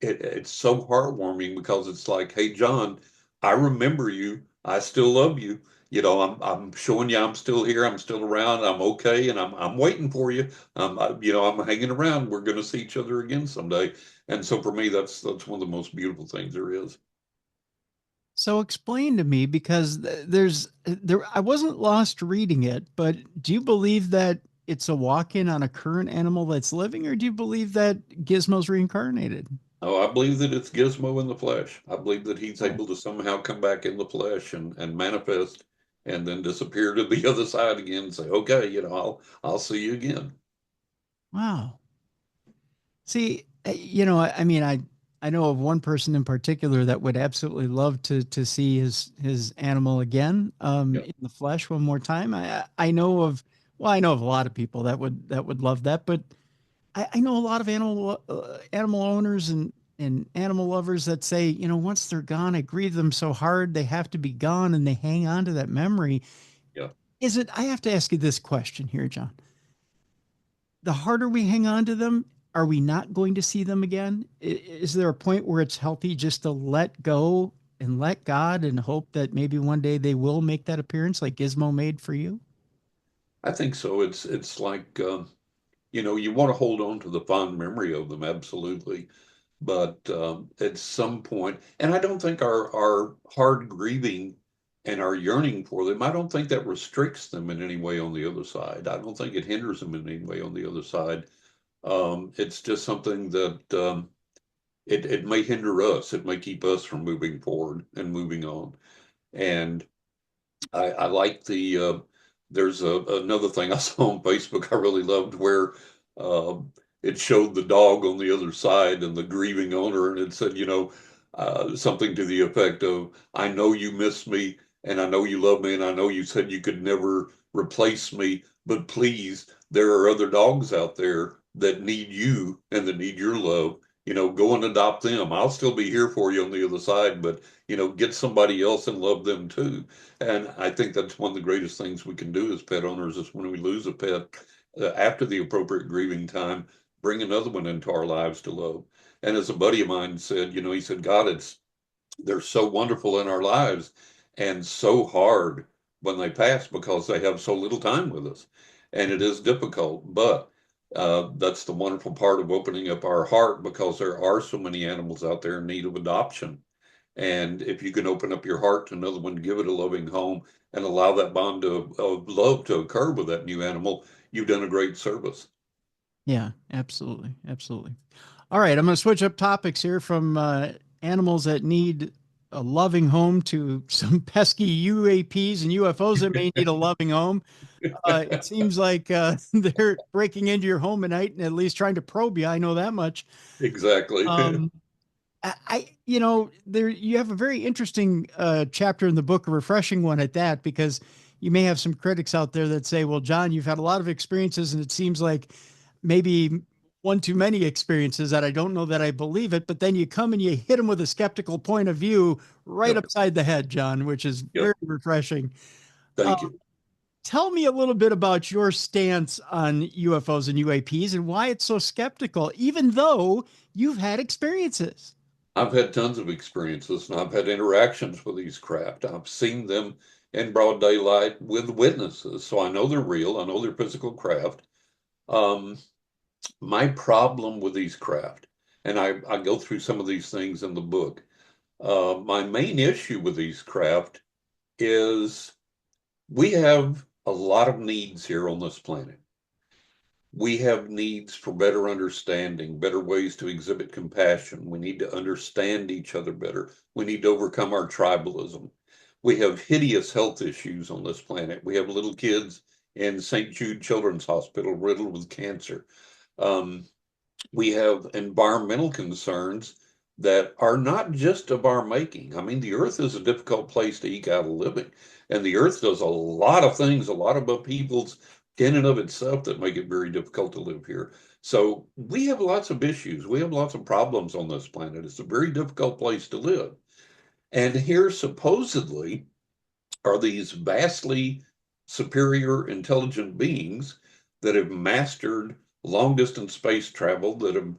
it's so heartwarming because it's like, hey, John, I remember you. I still love you. I'm showing you I'm still here. I'm still around. I'm okay, and I'm waiting for you. I'm hanging around. We're going to see each other again someday. And so for me, that's one of the most beautiful things there is. So explain to me, because I wasn't lost reading it, but do you believe that it's a walk-in on a current animal that's living, or do you believe that Gizmo's reincarnated? Oh, I believe that it's Gizmo in the flesh. I believe that he's able to somehow come back in the flesh and manifest and then disappear to the other side again and say, okay, I'll see you again. Wow. See, I mean, I know of one person in particular that would absolutely love to see his animal again, in the flesh one more time. I know of I know of a lot of people that would love that, but I know a lot of animal owners and animal lovers that say, once they're gone, I grieve them so hard, they have to be gone, and they hang on to that memory. Yeah. I have to ask you this question here, John. The harder we hang on to them, are we not going to see them again? Is there a point where it's healthy just to let go and let God and hope that maybe one day they will make that appearance like Gizmo made for you? I think so. It's like, you want to hold on to the fond memory of them, absolutely. But at some point, and I don't think our hard grieving and our yearning for them, I don't think that restricts them in any way on the other side. I don't think it hinders them in any way on the other side. It's just something that it may hinder us. It may keep us from moving forward and moving on. And I like there's another thing I saw on Facebook I really loved where it showed the dog on the other side and the grieving owner, and it said, something to the effect of, I know you miss me, and I know you love me, and I know you said you could never replace me, but please, there are other dogs out there that need you and that need your love. Go and adopt them. I'll still be here for you on the other side, but get somebody else and love them too. And I think that's one of the greatest things we can do as pet owners is when we lose a pet, after the appropriate grieving time, bring another one into our lives to love. And as a buddy of mine said, he said, God, they're so wonderful in our lives and so hard when they pass because they have so little time with us. And it is difficult, but that's the wonderful part of opening up our heart because there are so many animals out there in need of adoption. And if you can open up your heart to another one, give it a loving home, and allow that bond of love to occur with that new animal, you've done a great service. Yeah, absolutely. Absolutely. All right. I'm going to switch up topics here from animals that need a loving home to some pesky UAPs and UFOs that may need a loving home. It seems like they're breaking into your home at night and at least trying to probe you. I know that much. Exactly. There you have a very interesting chapter in the book, a refreshing one at that, because you may have some critics out there that say, well, John, you've had a lot of experiences and it seems like maybe one too many experiences that I don't know that I believe it, but then you come and you hit them with a skeptical point of view right Yep. upside the head, John, which is Yep. very refreshing. Thank you. Tell me a little bit about your stance on UFOs and UAPs and why it's so skeptical, even though you've had experiences. I've had tons of experiences and I've had interactions with these craft. I've seen them in broad daylight with witnesses. So I know they're real. I know they're physical craft. Um, my problem with these craft, and I go through some of these things in the book. My main issue with these craft is we have a lot of needs here on this planet. We have needs for better understanding, better ways to exhibit compassion. We need to understand each other better. We need to overcome our tribalism. We have hideous health issues on this planet. We have little kids in St. Jude Children's Hospital riddled with cancer. We have environmental concerns that are not just of our making. I mean, the earth is a difficult place to eke out a living, and the earth does a lot of things, a lot of upheavals in and of itself that make it very difficult to live here. So we have lots of issues. We have lots of problems on this planet. It's a very difficult place to live. And here, supposedly, are these vastly superior intelligent beings that have mastered long distance space travel, that have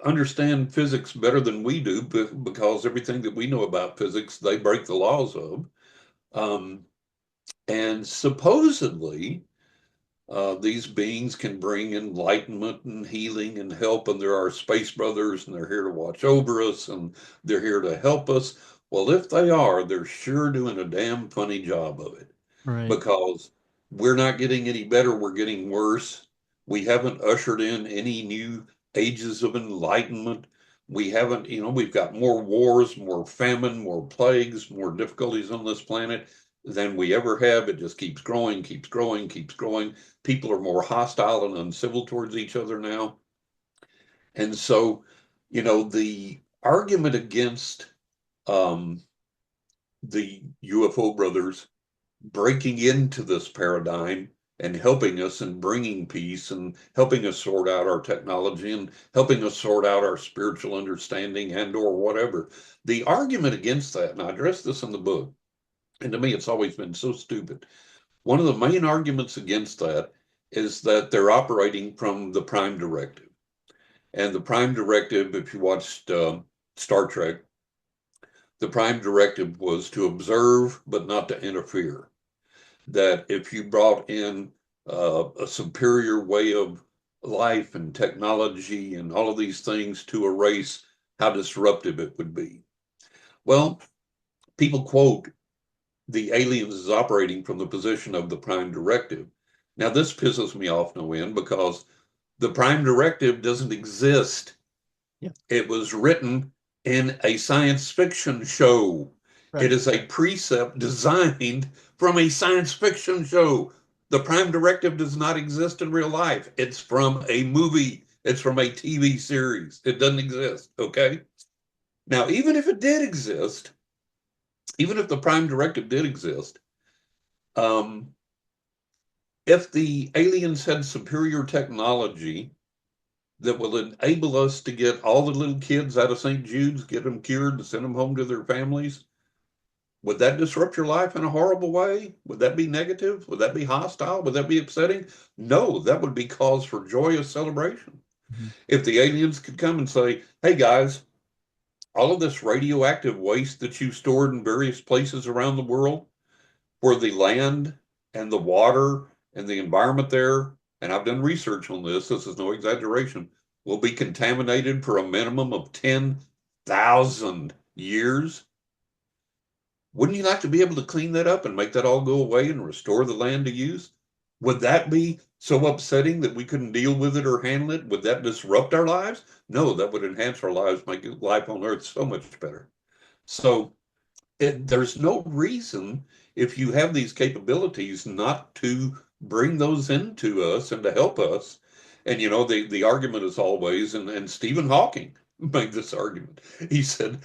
understand physics better than we do because everything that we know about physics, they break the laws of. And supposedly, these beings can bring enlightenment and healing and help, and there are space brothers, and they're here to watch over us, and they're here to help us. Well, if they are, they're sure doing a damn funny job of it, Right. because we're not getting any better, we're getting worse. We haven't ushered in any new ages of enlightenment. We haven't, we've got more wars, more famine, more plagues, more difficulties on this planet than we ever have. It just keeps growing, keeps growing, keeps growing. People are more hostile and uncivil towards each other now. And so, the argument against the UFO brothers breaking into this paradigm and helping us and bringing peace and helping us sort out our technology and helping us sort out our spiritual understanding and or whatever. The argument against that, and I address this in the book, and to me it's always been so stupid. One of the main arguments against that is that they're operating from the Prime Directive. And the Prime Directive, if you watched Star Trek, the Prime Directive was to observe but not to interfere. That if you brought in a superior way of life and technology and all of these things to a race, how disruptive it would be. Well, people quote the aliens as operating from the position of the Prime Directive. Now, this pisses me off no end because the Prime Directive doesn't exist. Yeah. It was written in a science fiction show. Right. It is a precept designed from a science fiction show. The Prime Directive does not exist in real life. It's from a movie. It's from a TV series. It doesn't exist, okay? Now, even if it did exist, even if the Prime Directive did exist, if the aliens had superior technology that will enable us to get all the little kids out of St. Jude's, get them cured and send them home to their families, would that disrupt your life in a horrible way? Would that be negative? Would that be hostile? Would that be upsetting? No, that would be cause for joyous celebration. Mm-hmm. If the aliens could come and say, hey guys, all of this radioactive waste that you stored in various places around the world, where the land and the water and the environment there, and I've done research on this is no exaggeration, will be contaminated for a minimum of 10,000 years. Wouldn't you like to be able to clean that up and make that all go away and restore the land to use? Would that be so upsetting that we couldn't deal with it or handle it? Would that disrupt our lives? No, that would enhance our lives, make life on Earth so much better. So there's no reason, if you have these capabilities, not to bring those into us and to help us. And, the argument is always, and Stephen Hawking made this argument. He said,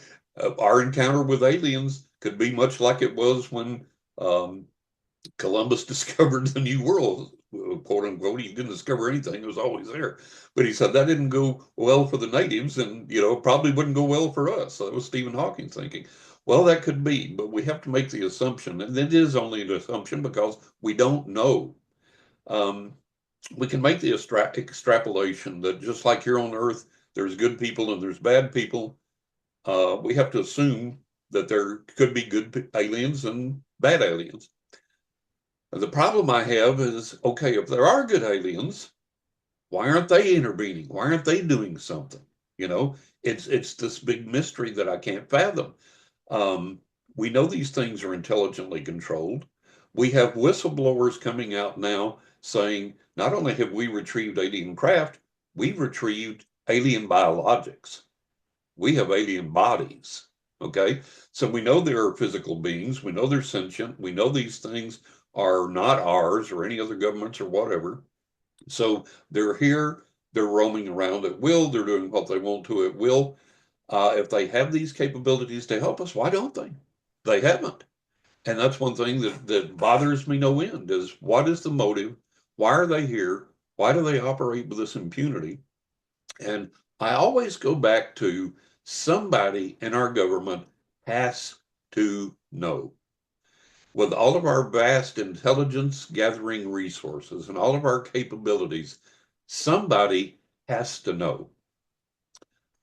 our encounter with aliens could be much like it was when Columbus discovered the New World, quote unquote. He didn't discover anything; it was always there. But he said that didn't go well for the natives, and probably wouldn't go well for us. So that was Stephen Hawking thinking. Well, that could be, but we have to make the assumption, and it is only an assumption because we don't know. Um, we can make the extrapolation that just like here on Earth, there's good people and there's bad people. We have to assume that there could be good aliens and bad aliens. The problem I have is, okay, if there are good aliens, why aren't they intervening? Why aren't they doing something? It's this big mystery that I can't fathom. Um, we know these things are intelligently controlled. We have whistleblowers coming out now saying not only have we retrieved alien craft, we've retrieved alien biologics. We have alien bodies. Okay. So we know there are physical beings. We know they're sentient. We know these things are not ours or any other governments or whatever. So they're here. They're roaming around at will. They're doing what they want to at will. If they have these capabilities to help us, why don't they? They haven't. And that's one thing that bothers me no end is what is the motive? Why are they here? Why do they operate with this impunity? And I always go back to somebody in our government has to know. With all of our vast intelligence gathering resources and all of our capabilities, somebody has to know.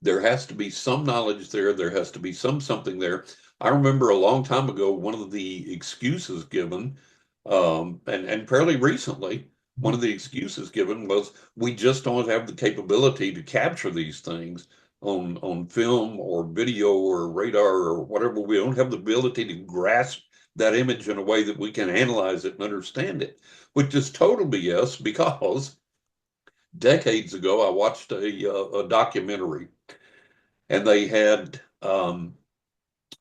There has to be some knowledge there. There has to be something there. I remember a long time ago, one of the excuses given, and fairly recently, one of the excuses given was we just don't have the capability to capture these things on film or video or radar or whatever. We don't have the ability to grasp that image in a way that we can analyze it and understand it, which is total BS because decades ago I watched a documentary and they had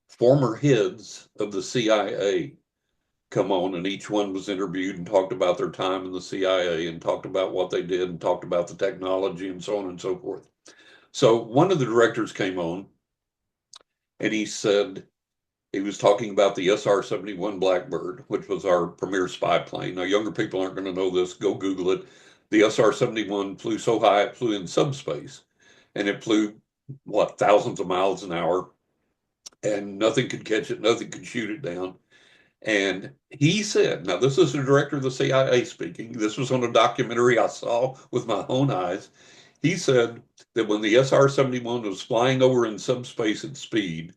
former heads of the CIA come on, and each one was interviewed and talked about their time in the CIA and talked about what they did and talked about the technology and so on and so forth. So one of the directors came on and he said, he was talking about the SR-71 Blackbird, which was our premier spy plane. Now, younger people aren't going to know this. Go Google it. The SR-71 flew so high, it flew in subspace, and it flew, what, thousands of miles an hour, and nothing could catch it, nothing could shoot it down. And he said, now this is the director of the CIA speaking. This was on a documentary I saw with my own eyes. He said that when the SR-71 was flying over in subspace at speed,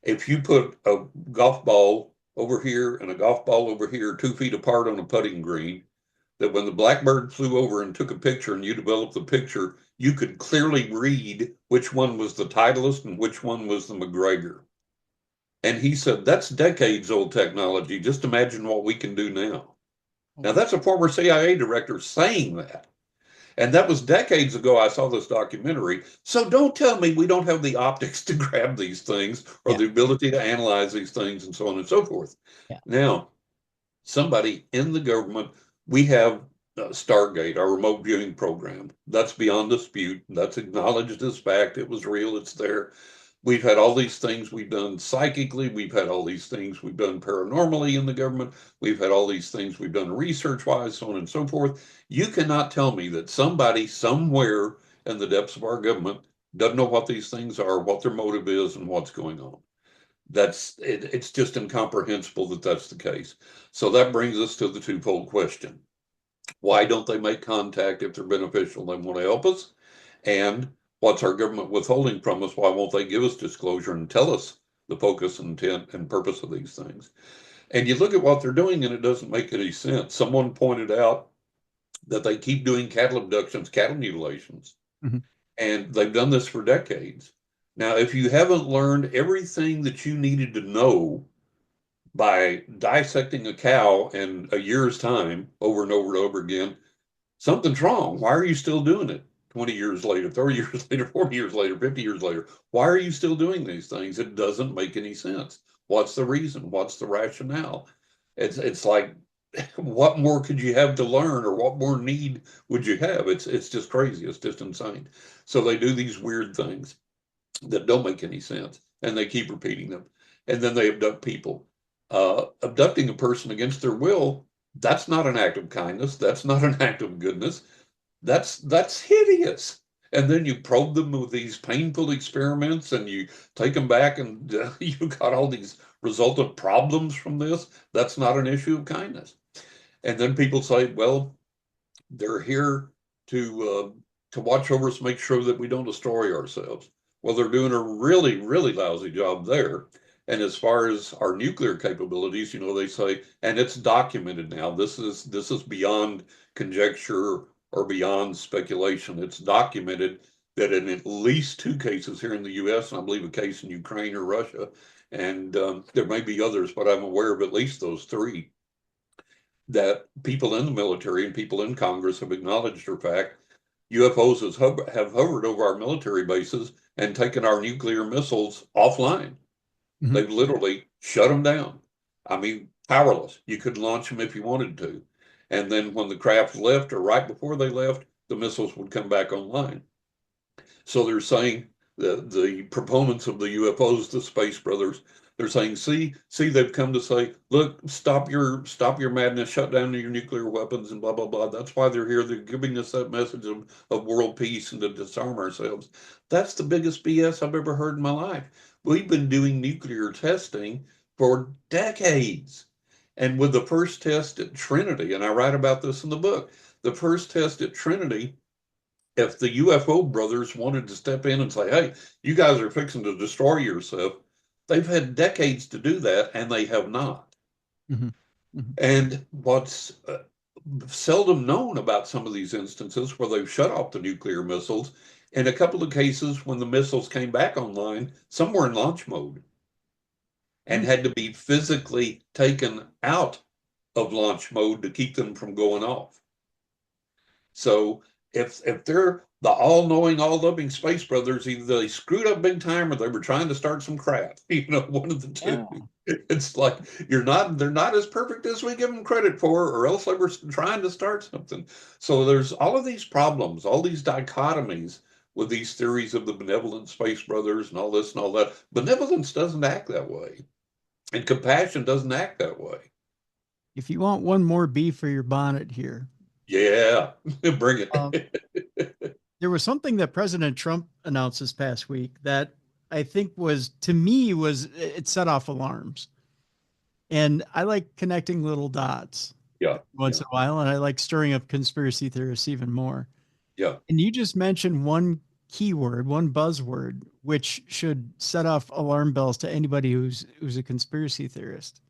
if you put a golf ball over here and a golf ball over here 2 feet apart on a putting green, that when the Blackbird flew over and took a picture and you developed the picture, you could clearly read which one was the Titleist and which one was the McGregor. And he said, that's decades old technology. Just imagine what we can do now. Now, that's a former CIA director saying that. And that was decades ago. I saw this documentary. So don't tell me we don't have the optics to grab these things or the ability to analyze these things and so on and so forth. Yeah. Now, somebody in the government, we have Stargate, our remote viewing program. That's beyond dispute. That's acknowledged as fact. It was real. It's there. We've had all these things we've done psychically. We've had all these things we've done paranormally in the government. We've had all these things we've done research-wise, so on and so forth. You cannot tell me that somebody somewhere in the depths of our government doesn't know what these things are, what their motive is, and what's going on. It's just incomprehensible that that's the case. So that brings us to the twofold question. Why don't they make contact if they're beneficial? They want to help us. And what's our government withholding from us? Why won't they give us disclosure and tell us the focus, intent, and purpose of these things? And you look at what they're doing and it doesn't make any sense. Someone pointed out that they keep doing cattle abductions, cattle mutilations, and they've done this for decades. Now, if you haven't learned everything that you needed to know by dissecting a cow in a year's time over and over and over again, something's wrong. Why are you still doing it 20 years later, 30 years later, 40 years later, 50 years later? Why are you still doing these things? It doesn't make any sense. What's the reason? What's the rationale? It's like, what more could you have to learn, or what more need would you have? It's just crazy. It's just insane. So they do these weird things that don't make any sense, and they keep repeating them. And then they abduct people. Abducting a person against their will, that's not an act of kindness. That's not an act of goodness. That's hideous. And then you probe them with these painful experiments and you take them back and you got all these resultant problems from this. That's not an issue of kindness. And then people say, well, they're here to watch over us, make sure that we don't destroy ourselves. Well, they're doing a really, really lousy job there. And as far as our nuclear capabilities, they say, and it's documented now. This is beyond conjecture or beyond speculation. It's documented that in at least two cases here in the U.S., and I believe a case in Ukraine or Russia, and there may be others, but I'm aware of at least those three, that people in the military and people in Congress have acknowledged the fact UFOs have hovered over our military bases and taken our nuclear missiles offline. Mhm. They've literally shut them down. I mean, powerless. You could launch them if you wanted to. And then when the craft left or right before they left, the missiles would come back online. So they're saying the proponents of the UFOs, the Space Brothers, they're saying, see, they've come to say, look, stop your madness, shut down your nuclear weapons, and blah blah blah. That's why they're here. They're giving us that message of world peace and to disarm ourselves. That's the biggest BS I've ever heard in my life. We've been doing nuclear testing for decades. And with the first test at Trinity, and I write about this in the book, the first test at Trinity, if the UFO brothers wanted to step in and say, hey, you guys are fixing to destroy yourself, they've had decades to do that, and they have not. Mm-hmm. Mm-hmm. And what's seldom known about some of these instances where they've shut off the nuclear missiles, in a couple of cases when the missiles came back online, some were in launch mode and had to be physically taken out of launch mode to keep them from going off. So if they're the all-knowing, all-loving Space Brothers, either they screwed up big time or they were trying to start some crap. One of the two. Yeah. It's like they're not as perfect as we give them credit for, or else they were trying to start something. So there's all of these problems, all these dichotomies with these theories of the benevolent Space Brothers and all this and all that. Benevolence doesn't act that way, and compassion doesn't act that way. If you want one more bee for your bonnet here, Yeah, bring um, it. there was something that President Trump announced this past week that I think to me, it set off alarms. And I like connecting little dots Yeah, once yeah, in a while, and I like stirring up conspiracy theorists even more. yeah. And you just mentioned one keyword, one buzzword, which should set off alarm bells to anybody who's a conspiracy theorist.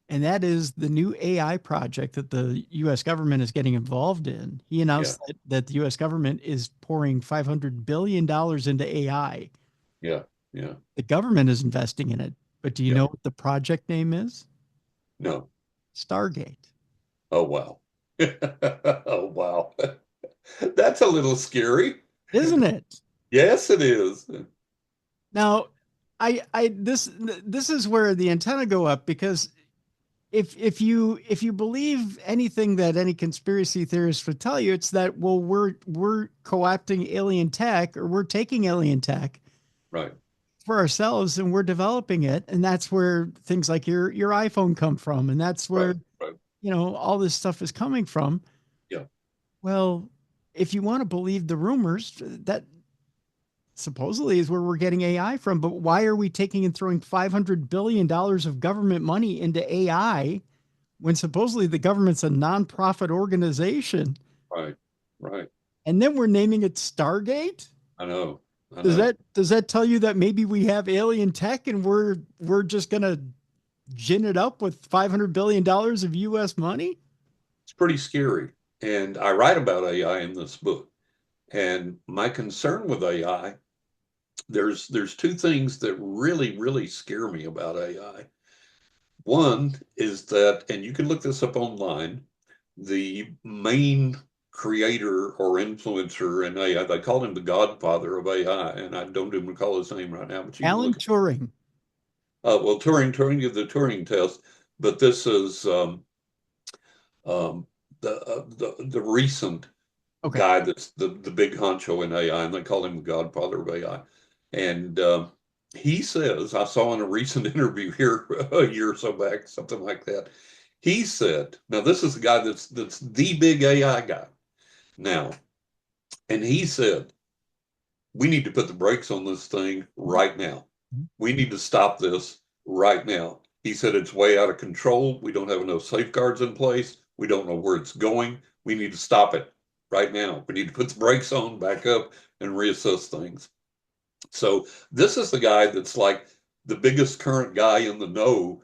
And that is the new AI project that the US government is getting involved in. He Yeah, announced that the US government is pouring $500 billion into AI. yeah, yeah, The government is investing in it. But do you yeah. know what the project name is? No. Stargate. Oh, wow. Oh, wow. That's a little scary. Isn't it? Yes, it is. Now, this is where the antenna go up, because if you believe anything that any conspiracy theorist would tell you, it's that, well, we're co-opting alien tech, or we're taking alien tech Right, for ourselves and we're developing it, and that's where things like your iPhone come from, and that's right, where right. all this stuff is coming from. Yeah. Well, if you want to believe the rumors, that supposedly is where we're getting AI from. But why are we taking and throwing $500 billion of government money into AI when supposedly the government's a nonprofit organization? Right, right. And then we're naming it Stargate? I know. I Does know. that tell you that maybe we have alien tech and we're just gonna gin it up with $500 billion of US money? It's pretty scary. And I write about AI in this book. And my concern with AI, there's two things that really, really scare me about AI. One is that, and you can look this up online, the main creator or influencer in AI, they call him the godfather of AI, and I don't even recall his name right now, but you can Alan look. Turing. Well, Turing did the Turing test, but this is um, the recent Okay. guy that's the big honcho in AI, and they call him the godfather of AI. And he says, I saw in a recent interview here a year or so back, something like that. He said, now this is the guy that's the big AI guy now, and he said, we need to put the brakes on this thing right now. We need to stop this right now. He said it's way out of control. We don't have enough safeguards in place. We don't know where it's going. We need to stop it right now. We need to put the brakes on, back up, and reassess things. So this is the guy that's like the biggest current guy in the know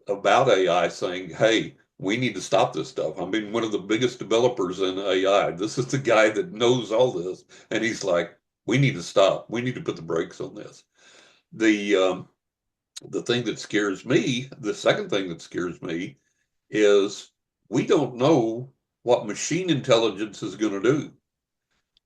about AI, saying, hey, we need to stop this stuff. I mean, one of the biggest developers in AI. This is the guy that knows all this. And he's like, we need to stop. We need to put the brakes on this. The thing that scares me, the second thing that scares me is we don't know what machine intelligence is going to do.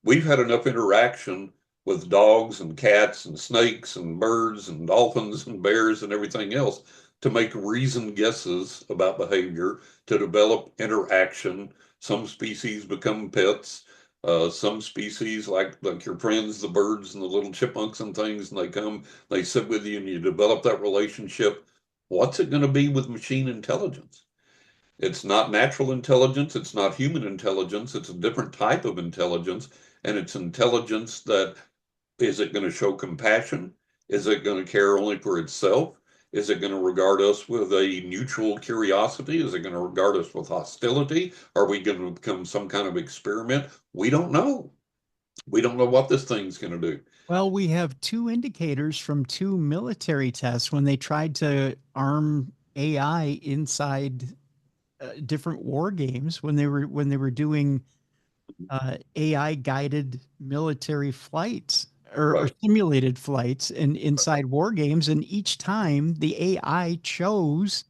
We've had enough interaction with dogs and cats and snakes and birds and dolphins and bears and everything else to make reasoned guesses about behavior, to develop interaction. Some species become pets. Some species, like your friends, the birds and the little chipmunks and things, and they come, they sit with you, and you develop that relationship. What's it going to be with machine intelligence? It's not natural intelligence. It's not human intelligence. It's a different type of intelligence. And it's intelligence that, is it going to show compassion? Is it going to care only for itself? Is it going to regard us with a neutral curiosity? Is it going to regard us with hostility? Are we going to become some kind of experiment? We don't know. We don't know what this thing's going to do. Well, we have two indicators from two military tests when they tried to arm AI inside different war games when they were doing AI guided military flights or Right. simulated flights and inside war games, and each time the AI chose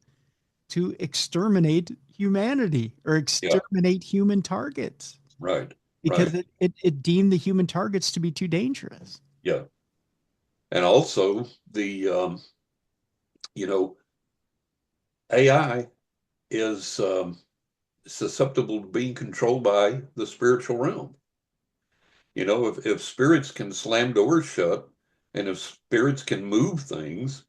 to exterminate humanity or Yeah. exterminate human targets Right. because Right. it deemed the human targets to be too dangerous. Yeah. And also you know, AI is susceptible to being controlled by the spiritual realm. If spirits can slam doors shut, and if spirits can move things,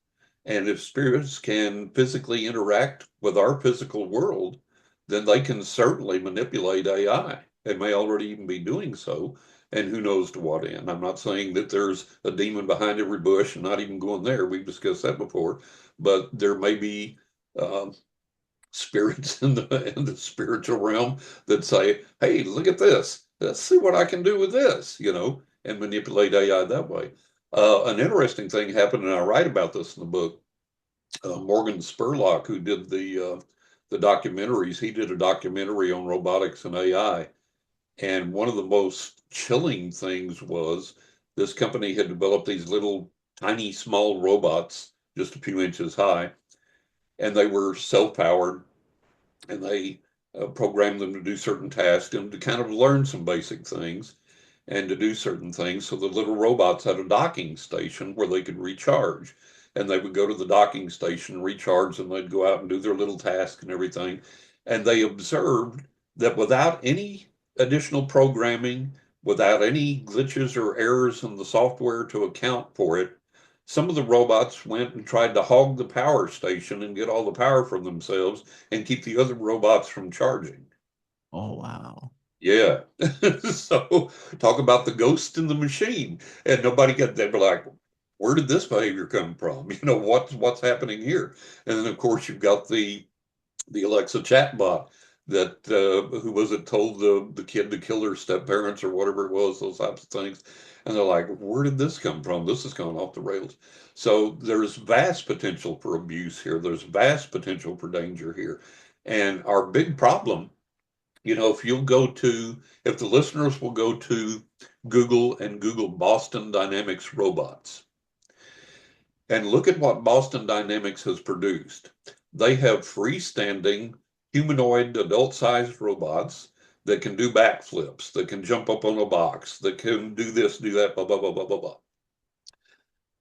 and if spirits can physically interact with our physical world, then they can certainly manipulate AI. They may already even be doing so, and who knows to what end. I'm not saying that there's a demon behind every bush, and not even going there. We've discussed that before, but there may be um, spirits in the spiritual realm that say, "Hey, look at this. Let's see what I can do with this," and manipulate AI that way. An interesting thing happened, and I write about this in the book. Morgan Spurlock, who did the documentaries, he did a documentary on robotics and AI, and one of the most chilling things was this company had developed these little tiny small robots, just a few inches high, and they were self-powered, and they programmed them to do certain tasks and to kind of learn some basic things and to do certain things. So the little robots had a docking station where they could recharge. And they would go to the docking station, recharge, and they'd go out and do their little task and everything. And they observed that without any additional programming, without any glitches or errors in the software to account for it, some of the robots went and tried to hog the power station and get all the power from themselves and keep the other robots from charging. Oh, wow. Yeah. So talk about the ghost in the machine. And nobody got, they were like, where did this behavior come from? What's happening here? And then of course you've got the Alexa chatbot that who was it, told the kid to kill their step parents or whatever it was, those types of things. And they're like, where did this come from? This has gone off the rails. So there's vast potential for abuse here. There's vast potential for danger here. And our big problem, if the listeners will go to Google and Google Boston Dynamics robots and look at what Boston Dynamics has produced. They have freestanding humanoid adult-sized robots that can do backflips, that can jump up on a box, that can do this, do that, blah, blah, blah, blah, blah, blah.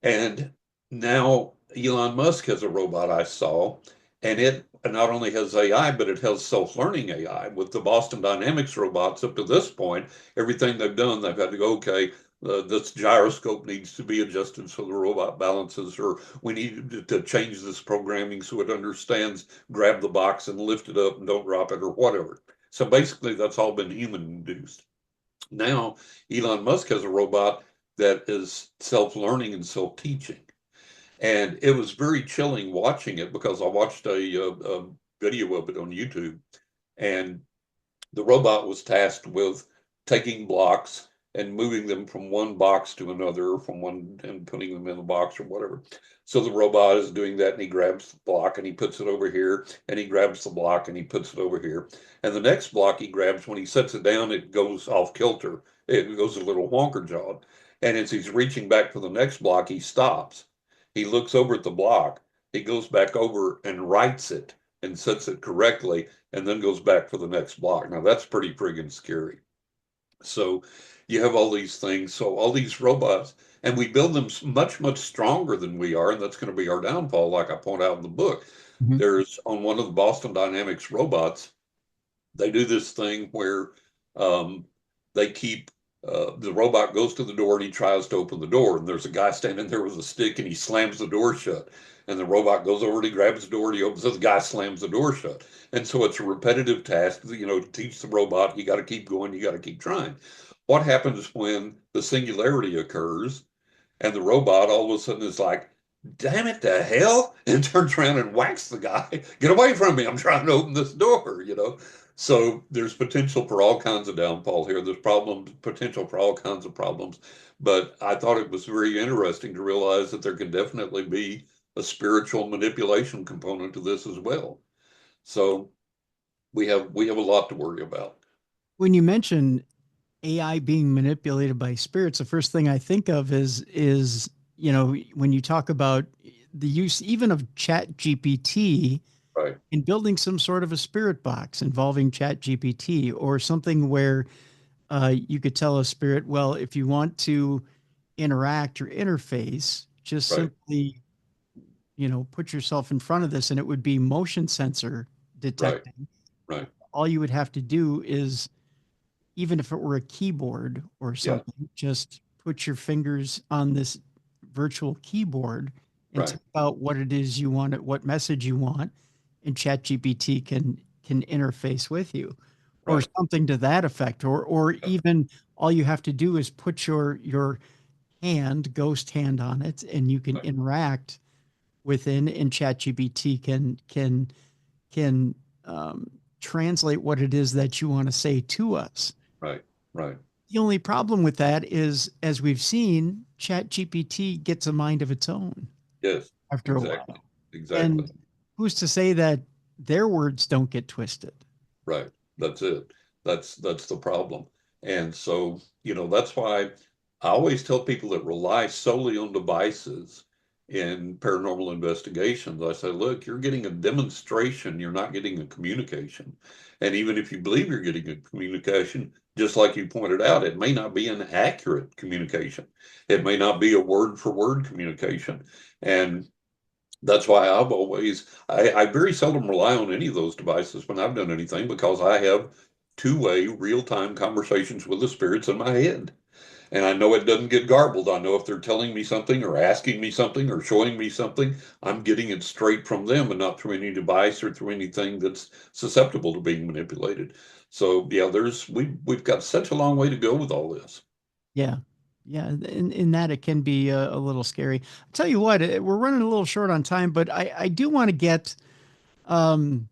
And now Elon Musk has a robot I saw, and it not only has AI, but it has self-learning AI. With the Boston Dynamics robots up to this point, everything they've done, they've had to go, okay, this gyroscope needs to be adjusted so the robot balances, or we need to change this programming so it understands grab the box and lift it up and don't drop it or whatever. So basically, that's all been human induced. Now, Elon Musk has a robot that is self-learning and self-teaching. And it was very chilling watching it because I watched a video of it on YouTube, and the robot was tasked with taking blocks and moving them from one box to another, from one and putting them in the box or whatever. So the robot is doing that, and he grabs the block and he puts it over here, and he grabs the block and he puts it over here. And the next block he grabs, when he sets it down, it goes off kilter. It goes a little wonker jawed. And as he's reaching back for the next block, he stops. He looks over at the block. He goes back over and writes it and sets it correctly, and then goes back for the next block. Now that's pretty friggin' scary. So you have all these things. So all these robots, and we build them much, much stronger than we are, and that's going to be our downfall, like I point out in the book. Mhm. There's on one of the Boston Dynamics robots, they do this thing where they keep the robot goes to the door and he tries to open the door, and there's a guy standing there with a stick and he slams the door shut. And the robot goes over and he grabs the door and he opens it, the guy slams the door shut. And so it's a repetitive task, to teach the robot, you got to keep going, you got to keep trying. What happens when the singularity occurs and the robot all of a sudden is like, damn it to hell, and turns around and whacks the guy. Get away from me. I'm trying to open this door. So there's potential for all kinds of downfall here. There's potential for all kinds of problems. But I thought it was very interesting to realize that there can definitely be a spiritual manipulation component to this as well. So we have a lot to worry about. When you mention AI being manipulated by spirits, the first thing I think of is when you talk about the use even of Chat GPT Right, in building some sort of a spirit box involving Chat GPT, or something where you could tell a spirit, well, if you want to interact or interface, just right, simply put yourself in front of this, and it would be motion sensor right, detecting. right. All you would have to do is, even if it were a keyboard or Yeah, something, just put your fingers on this virtual keyboard and right, type out what it is you want, what message you want, and ChatGPT can interface with you, or right, something to that effect. Or even all you have to do is put your ghost hand on it, and you can right, interact within, and ChatGPT can translate what it is that you want to say to us. right, right. The only problem with that is, as we've seen, ChatGPT gets a mind of its own Yes, after a exactly, while. exactly. And who's to say that their words don't get twisted? Right. That's it. That's the problem. And so, that's why I always tell people that rely solely on devices in paranormal investigations. I say, look, you're getting a demonstration, you're not getting a communication. And even if you believe you're getting a communication, just like you pointed out, it may not be an accurate communication. It may not be a word for word communication. And that's why I very seldom rely on any of those devices when I've done anything, because I have two-way real-time conversations with the spirits in my head. And I know it doesn't get garbled. I know if they're telling me something or asking me something or showing me something, I'm getting it straight from them and not through any device or through anything that's susceptible to being manipulated. So yeah, we've got such a long way to go with all this. Yeah. Yeah. In that, it can be a little scary. I'll tell you what, we're running a little short on time, but I do want to get um,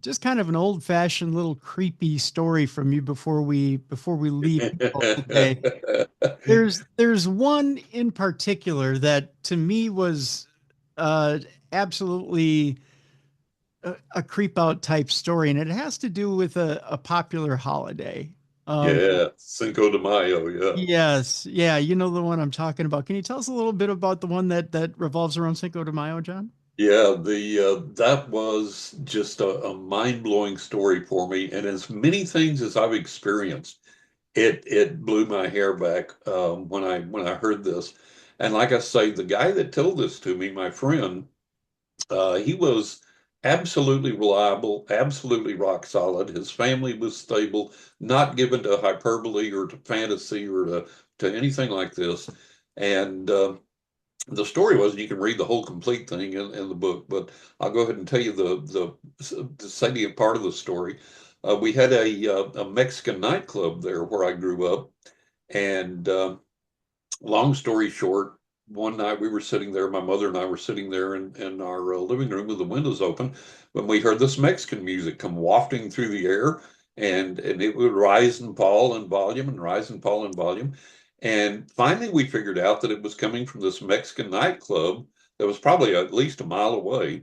just kind of an old fashioned little creepy story from you before we leave people today. There's one in particular that to me was absolutely a creep out type story, and it has to do with a popular holiday. Um, Yeah, Cinco de Mayo, yeah. yes, yeah, you know the one I'm talking about. Can you tell us a little bit about the one that revolves around Cinco de Mayo, John? Yeah, the that was just a mind-blowing story for me, and as many things as I've experienced, it blew my hair back when I heard this. And like I say, the guy that told this to me, my friend, he was absolutely reliable, absolutely rock solid. His family was stable, not given to hyperbole or to fantasy or to anything like this. And the story was, you can read the whole complete thing in the book, but I'll go ahead and tell you the salient part of the story. We had a Mexican nightclub there where I grew up, and long story short, one night we were sitting there, my mother and I were sitting there in our living room with the windows open when we heard this Mexican music come wafting through the air, and it would rise and fall in volume and rise and fall in volume. And finally we figured out that it was coming from this Mexican nightclub that was probably at least a mile away.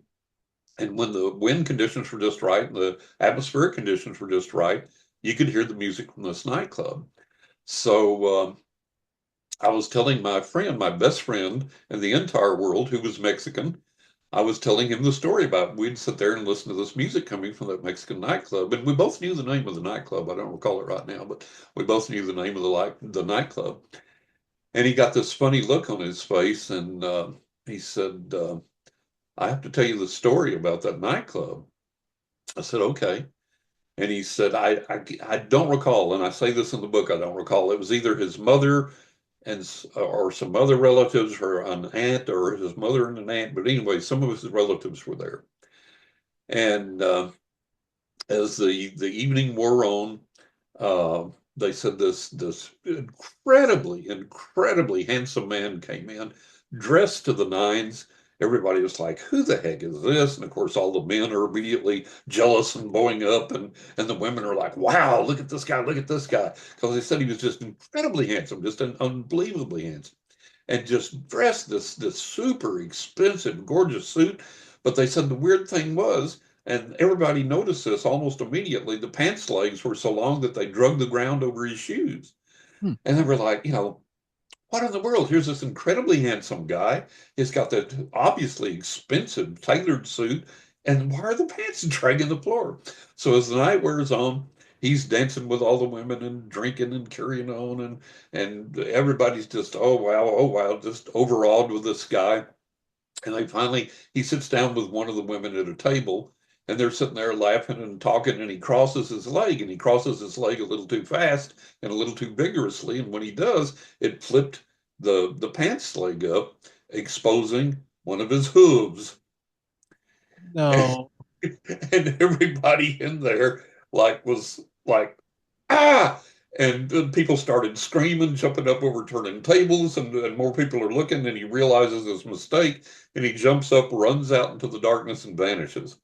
And when the wind conditions were just right and the atmospheric conditions were just right, you could hear the music from this nightclub. So I was telling my friend, my best friend in the entire world, who was Mexican, I was telling him the story about we'd sit there and listen to this music coming from that Mexican nightclub. And we both knew the name of the nightclub. I don't recall it right now, but we both knew the name of the nightclub. And he got this funny look on his face, and he said, I have to tell you the story about that nightclub. I said, okay. And he said, I don't recall, and I say this in the book, I don't recall. It was either his mother and or some other relatives, or an aunt, or his mother and an aunt. But anyway, some of his relatives were there. And as the evening wore on, uh, they said this incredibly handsome man came in, dressed to the nines. Everybody was like, "Who the heck is this?" And of course, all the men are immediately jealous and blowing up, and the women are like, "Wow, look at this guy! Look at this guy!" Because they said he was just incredibly handsome, just unbelievably handsome, and just dressed this super expensive, gorgeous suit. But they said the weird thing was, and everybody noticed this almost immediately, the pants legs were so long that they drug the ground over his shoes. Hmm. And they were like, what in the world? Here's this incredibly handsome guy. He's got that obviously expensive tailored suit. And why are the pants dragging the floor? So as the night wears on, he's dancing with all the women and drinking and carrying on. And everybody's just, oh, wow, just overawed with this guy. And he sits down with one of the women at a table, and they're sitting there laughing and talking, and he crosses his leg, and he crosses his leg a little too fast and a little too vigorously. And when he does, it flipped the pants leg up, exposing one of his hooves. And, No. and everybody in there was like, ah! And then people started screaming, jumping up, overturning tables, and more people are looking, and he realizes his mistake, and he jumps up, runs out into the darkness, and vanishes.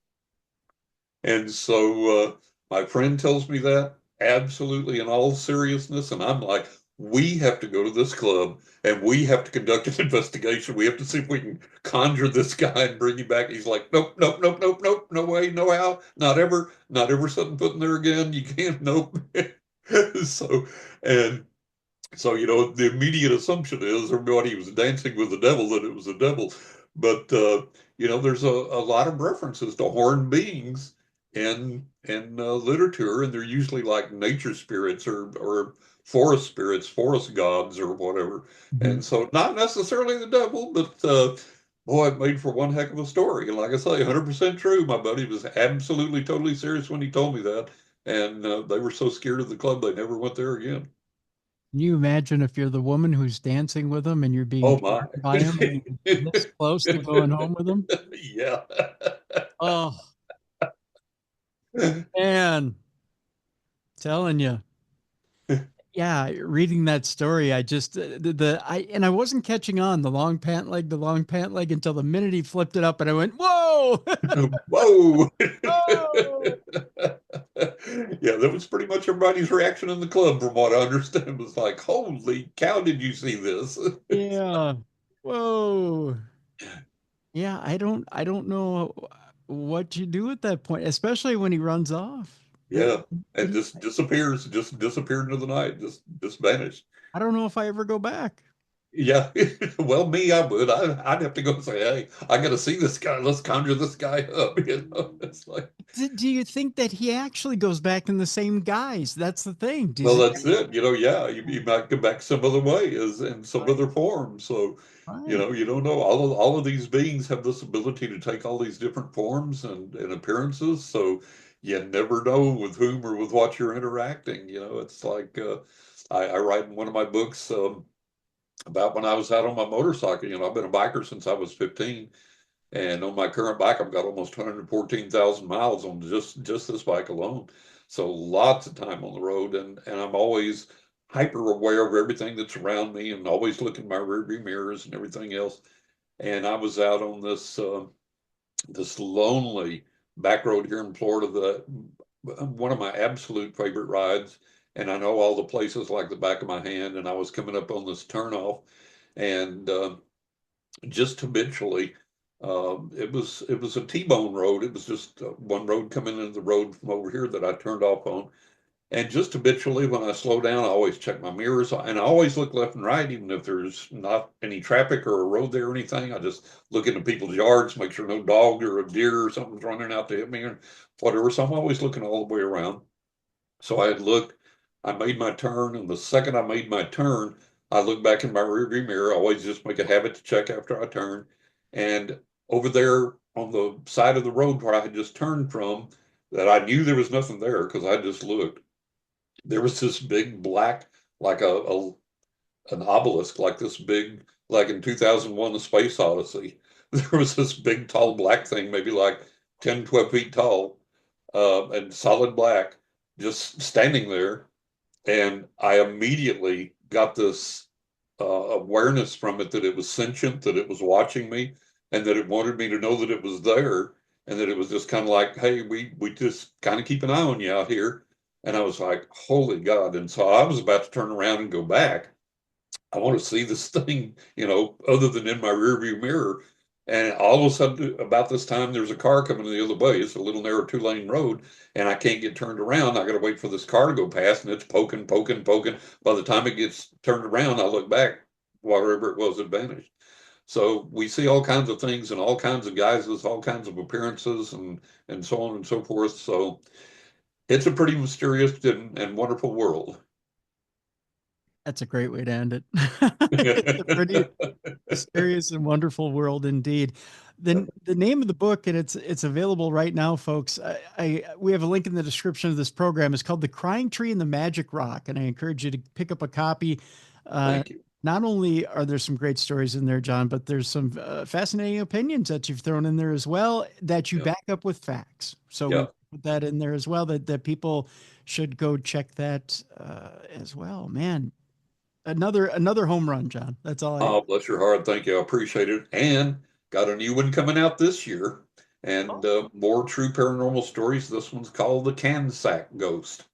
And so my friend tells me that absolutely in all seriousness, and I'm like, we have to go to this club and we have to conduct an investigation. We have to see if we can conjure this guy and bring him back. He's like, nope, nope, nope, nope, nope, no way, no how, not ever setting foot in there again. You can't, nope. So, and so, the immediate assumption is everybody was dancing with the devil, that it was the devil. But, there's a lot of references to horned beings in literature, and they're usually like nature spirits or forest spirits, forest gods, or whatever. Mhm. And so, not necessarily the devil, but boy, it made for one heck of a story. And like I say, 100% true. My buddy was absolutely, totally serious when he told me that. And they were so scared of the club, they never went there again. Can you imagine if you're the woman who's dancing with him and you're being Oh my. charmed by him and you're this close to going home with him? Yeah. Oh, man, telling you. Yeah, reading that story, I just I wasn't catching on the long pant leg until the minute he flipped it up, and I went, "Whoa, Whoa. whoa!" Yeah, that was pretty much everybody's reaction in the club, from what I understand. It was like, holy cow, did you see this? Yeah, whoa. Yeah, I don't know what you do at that point, especially when he runs off. That Yeah. And just disappeared into the night, just vanished. I don't know if I ever go back. Yeah. Well, me, I would. I'd have to go say, hey, I got to see this guy. Let's conjure this guy up. It's like, Do you think that he actually goes back in the same guise? That's the thing. well, Does he? that's it. Yeah, you might come back some other way, as in some Right, other form. So, right. you don't know. All of these beings have this ability to take all these different forms and appearances. So you never know with whom or with what you're interacting. It's like I write in one of my books about when I was out on my motorcycle. I've been a biker since I was 15. And on my current bike, I've got almost 114,000 miles on just this bike alone. So lots of time on the road, and I'm always hyper aware of everything that's around me, and always looking in my rearview mirrors and everything else. And I was out on this lonely back road here in Florida, one of my absolute favorite rides. And I know all the places like the back of my hand. And I was coming up on this turnoff, and just habitually. It was a T-bone road. It was just one road coming into the road from over here that I turned off on. And just habitually, when I slow down, I always check my mirrors, and I always look left and right, even if there's not any traffic or a road there or anything. I just look into people's yards, make sure no dog or a deer or something's running out to hit me or whatever. So I'm always looking all the way around. So I had looked, I made my turn, and the second I made my turn, I looked back in my rearview mirror. I always just make a habit to check after I turn. And over there on the side of the road where I had just turned from, that I knew there was nothing there because I just looked. There was this big black, like an obelisk, like this big, like in 2001, The Space Odyssey. There was this big, tall black thing, maybe like 10, 12 feet tall, and solid black, just standing there. And I immediately got this awareness from it that it was sentient, that it was watching me, and that it wanted me to know that it was there, and that it was just kind of like, hey, we just kind of keep an eye on you out here. And I was like, holy God. And so I was about to turn around and go back. I want to see this thing, other than in my rearview mirror. And all of a sudden, about this time, there's a car coming the other way. It's a little narrow 2-lane road, and I can't get turned around. I got to wait for this car to go past, and it's poking, poking, poking. By the time it gets turned around, I look back, whatever it was had vanished. So we see all kinds of things and all kinds of guises, all kinds of appearances, and so on and so forth. So it's a pretty mysterious and wonderful world. That's a great way to end it. It's a pretty mysterious and wonderful world indeed. The name of the book, and it's available right now, folks. We have a link in the description of this program. It's called The Crying Tree and the Magic Rock, and I encourage you to pick up a copy. Uh, Thank you. Not only are there some great stories in there, John, but there's some fascinating opinions that you've thrown in there as well that you Yeah. back up with facts. So we Yeah. put that in there as well. That people should go check that as well. Man, another home run, John. That's all I. Oh, bless your heart. Thank you. I appreciate it. And got a new one coming out this year, and Oh, more true paranormal stories. This one's called The Cansack Ghost,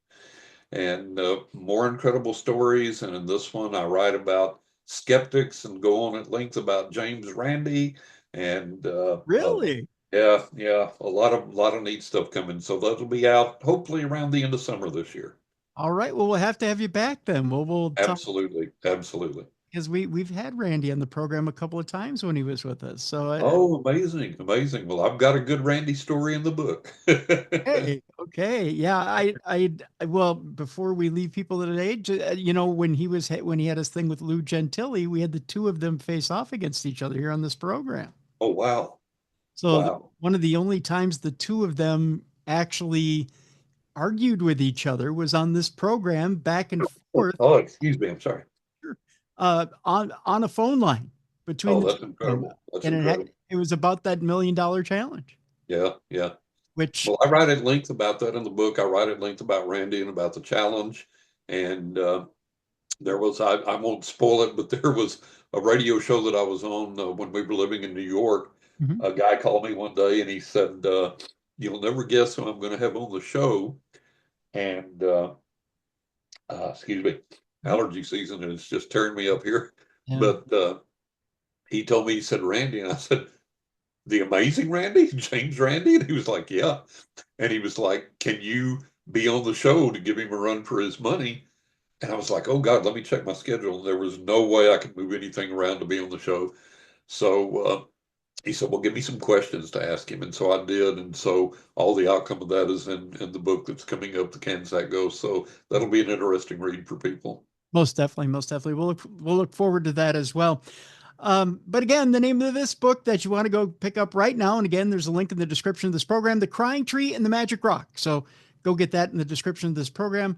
and more incredible stories. And in this one, I write about skeptics and go on at length about James Randi, and really? yeah, yeah, a lot of neat stuff coming. So that'll be out hopefully around the end of summer this year. All right. Well, we'll have to have you back then. We'll talk Absolutely, absolutely. because we've had Randy on the program a couple of times when he was with us. So Oh, amazing, amazing. Well, I've got a good Randy story in the book. hey, okay, yeah. Well, before we leave people today, when when he had his thing with Lou Gentili, we had the two of them face off against each other here on this program. Oh, wow. So Wow. one of the only times the two of them actually argued with each other was on this program back and forth Oh, excuse me. I'm sorry. on a phone line between Oh, the that's two of them, incredible. That's and incredible. it was about that $1 million challenge, Yeah, yeah. which Well, I write at length about that in the book. I write at length about Randy and about the challenge. And I won't spoil it, but there was a radio show that I was on when we were living in New York. Mhm. A guy called me one day and he said, you'll never guess who I'm going to have on the show. And excuse me, Mhm. allergy season and it's just tearing me up here. Yeah. But he told me, he said, Randy. And I said, the amazing Randy, James Randy? And he was like, yeah. And he was like, can you be on the show to give him a run for his money? And I was like, oh God, let me check my schedule. And there was no way I could move anything around to be on the show. So he said, well, give me some questions to ask him. And so I did. And so all the outcome of that is in the book that's coming up, The Kansas Ghost. So that'll be an interesting read for people. Most definitely, most definitely. We'll look forward to that as well. But again, the name of this book that you want to go pick up right now, and again, there's a link in the description of this program, The Crying Tree and the Magic Rock. So go get that in the description of this program.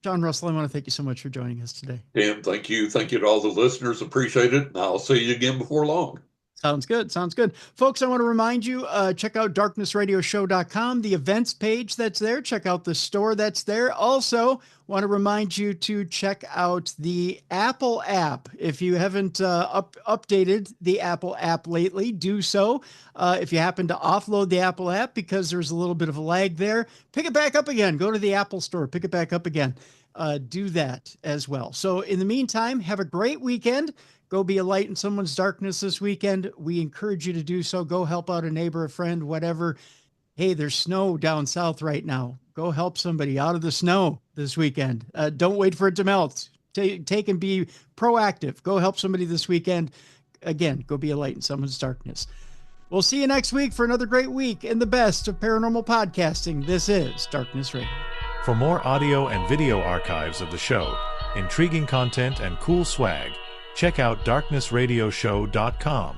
John Russell, I want to thank you so much for joining us today. Tim, thank you. Thank you to all the listeners. Appreciate it. And I'll see you again before long. Sounds good. Sounds good. Folks, I want to remind you, check out darknessradioshow.com, the events page that's there. Check out the store that's there. Also, want to remind you to check out the Apple app. If you haven't updated the Apple app lately, do so. If you happen to offload the Apple app because there's a little bit of a lag there, pick it back up again. Go to the Apple store, pick it back up again. Do that as well. So in the meantime, have a great weekend. Go be a light in someone's darkness this weekend. We encourage you to do so. Go help out a neighbor, a friend, whatever. Hey, there's snow down south right now. Go help somebody out of the snow this weekend. Don't wait for it to melt. Take and be proactive. Go help somebody this weekend. Again, go be a light in someone's darkness. We'll see you next week for another great week in the best of paranormal podcasting. This is Darkness Radio. For more audio and video archives of the show, intriguing content, and cool swag, check out darknessradioshow.com.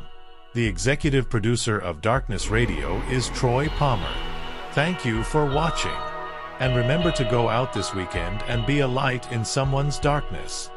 The executive producer of Darkness Radio is Troy Palmer. Thank you for watching. And remember to go out this weekend and be a light in someone's darkness.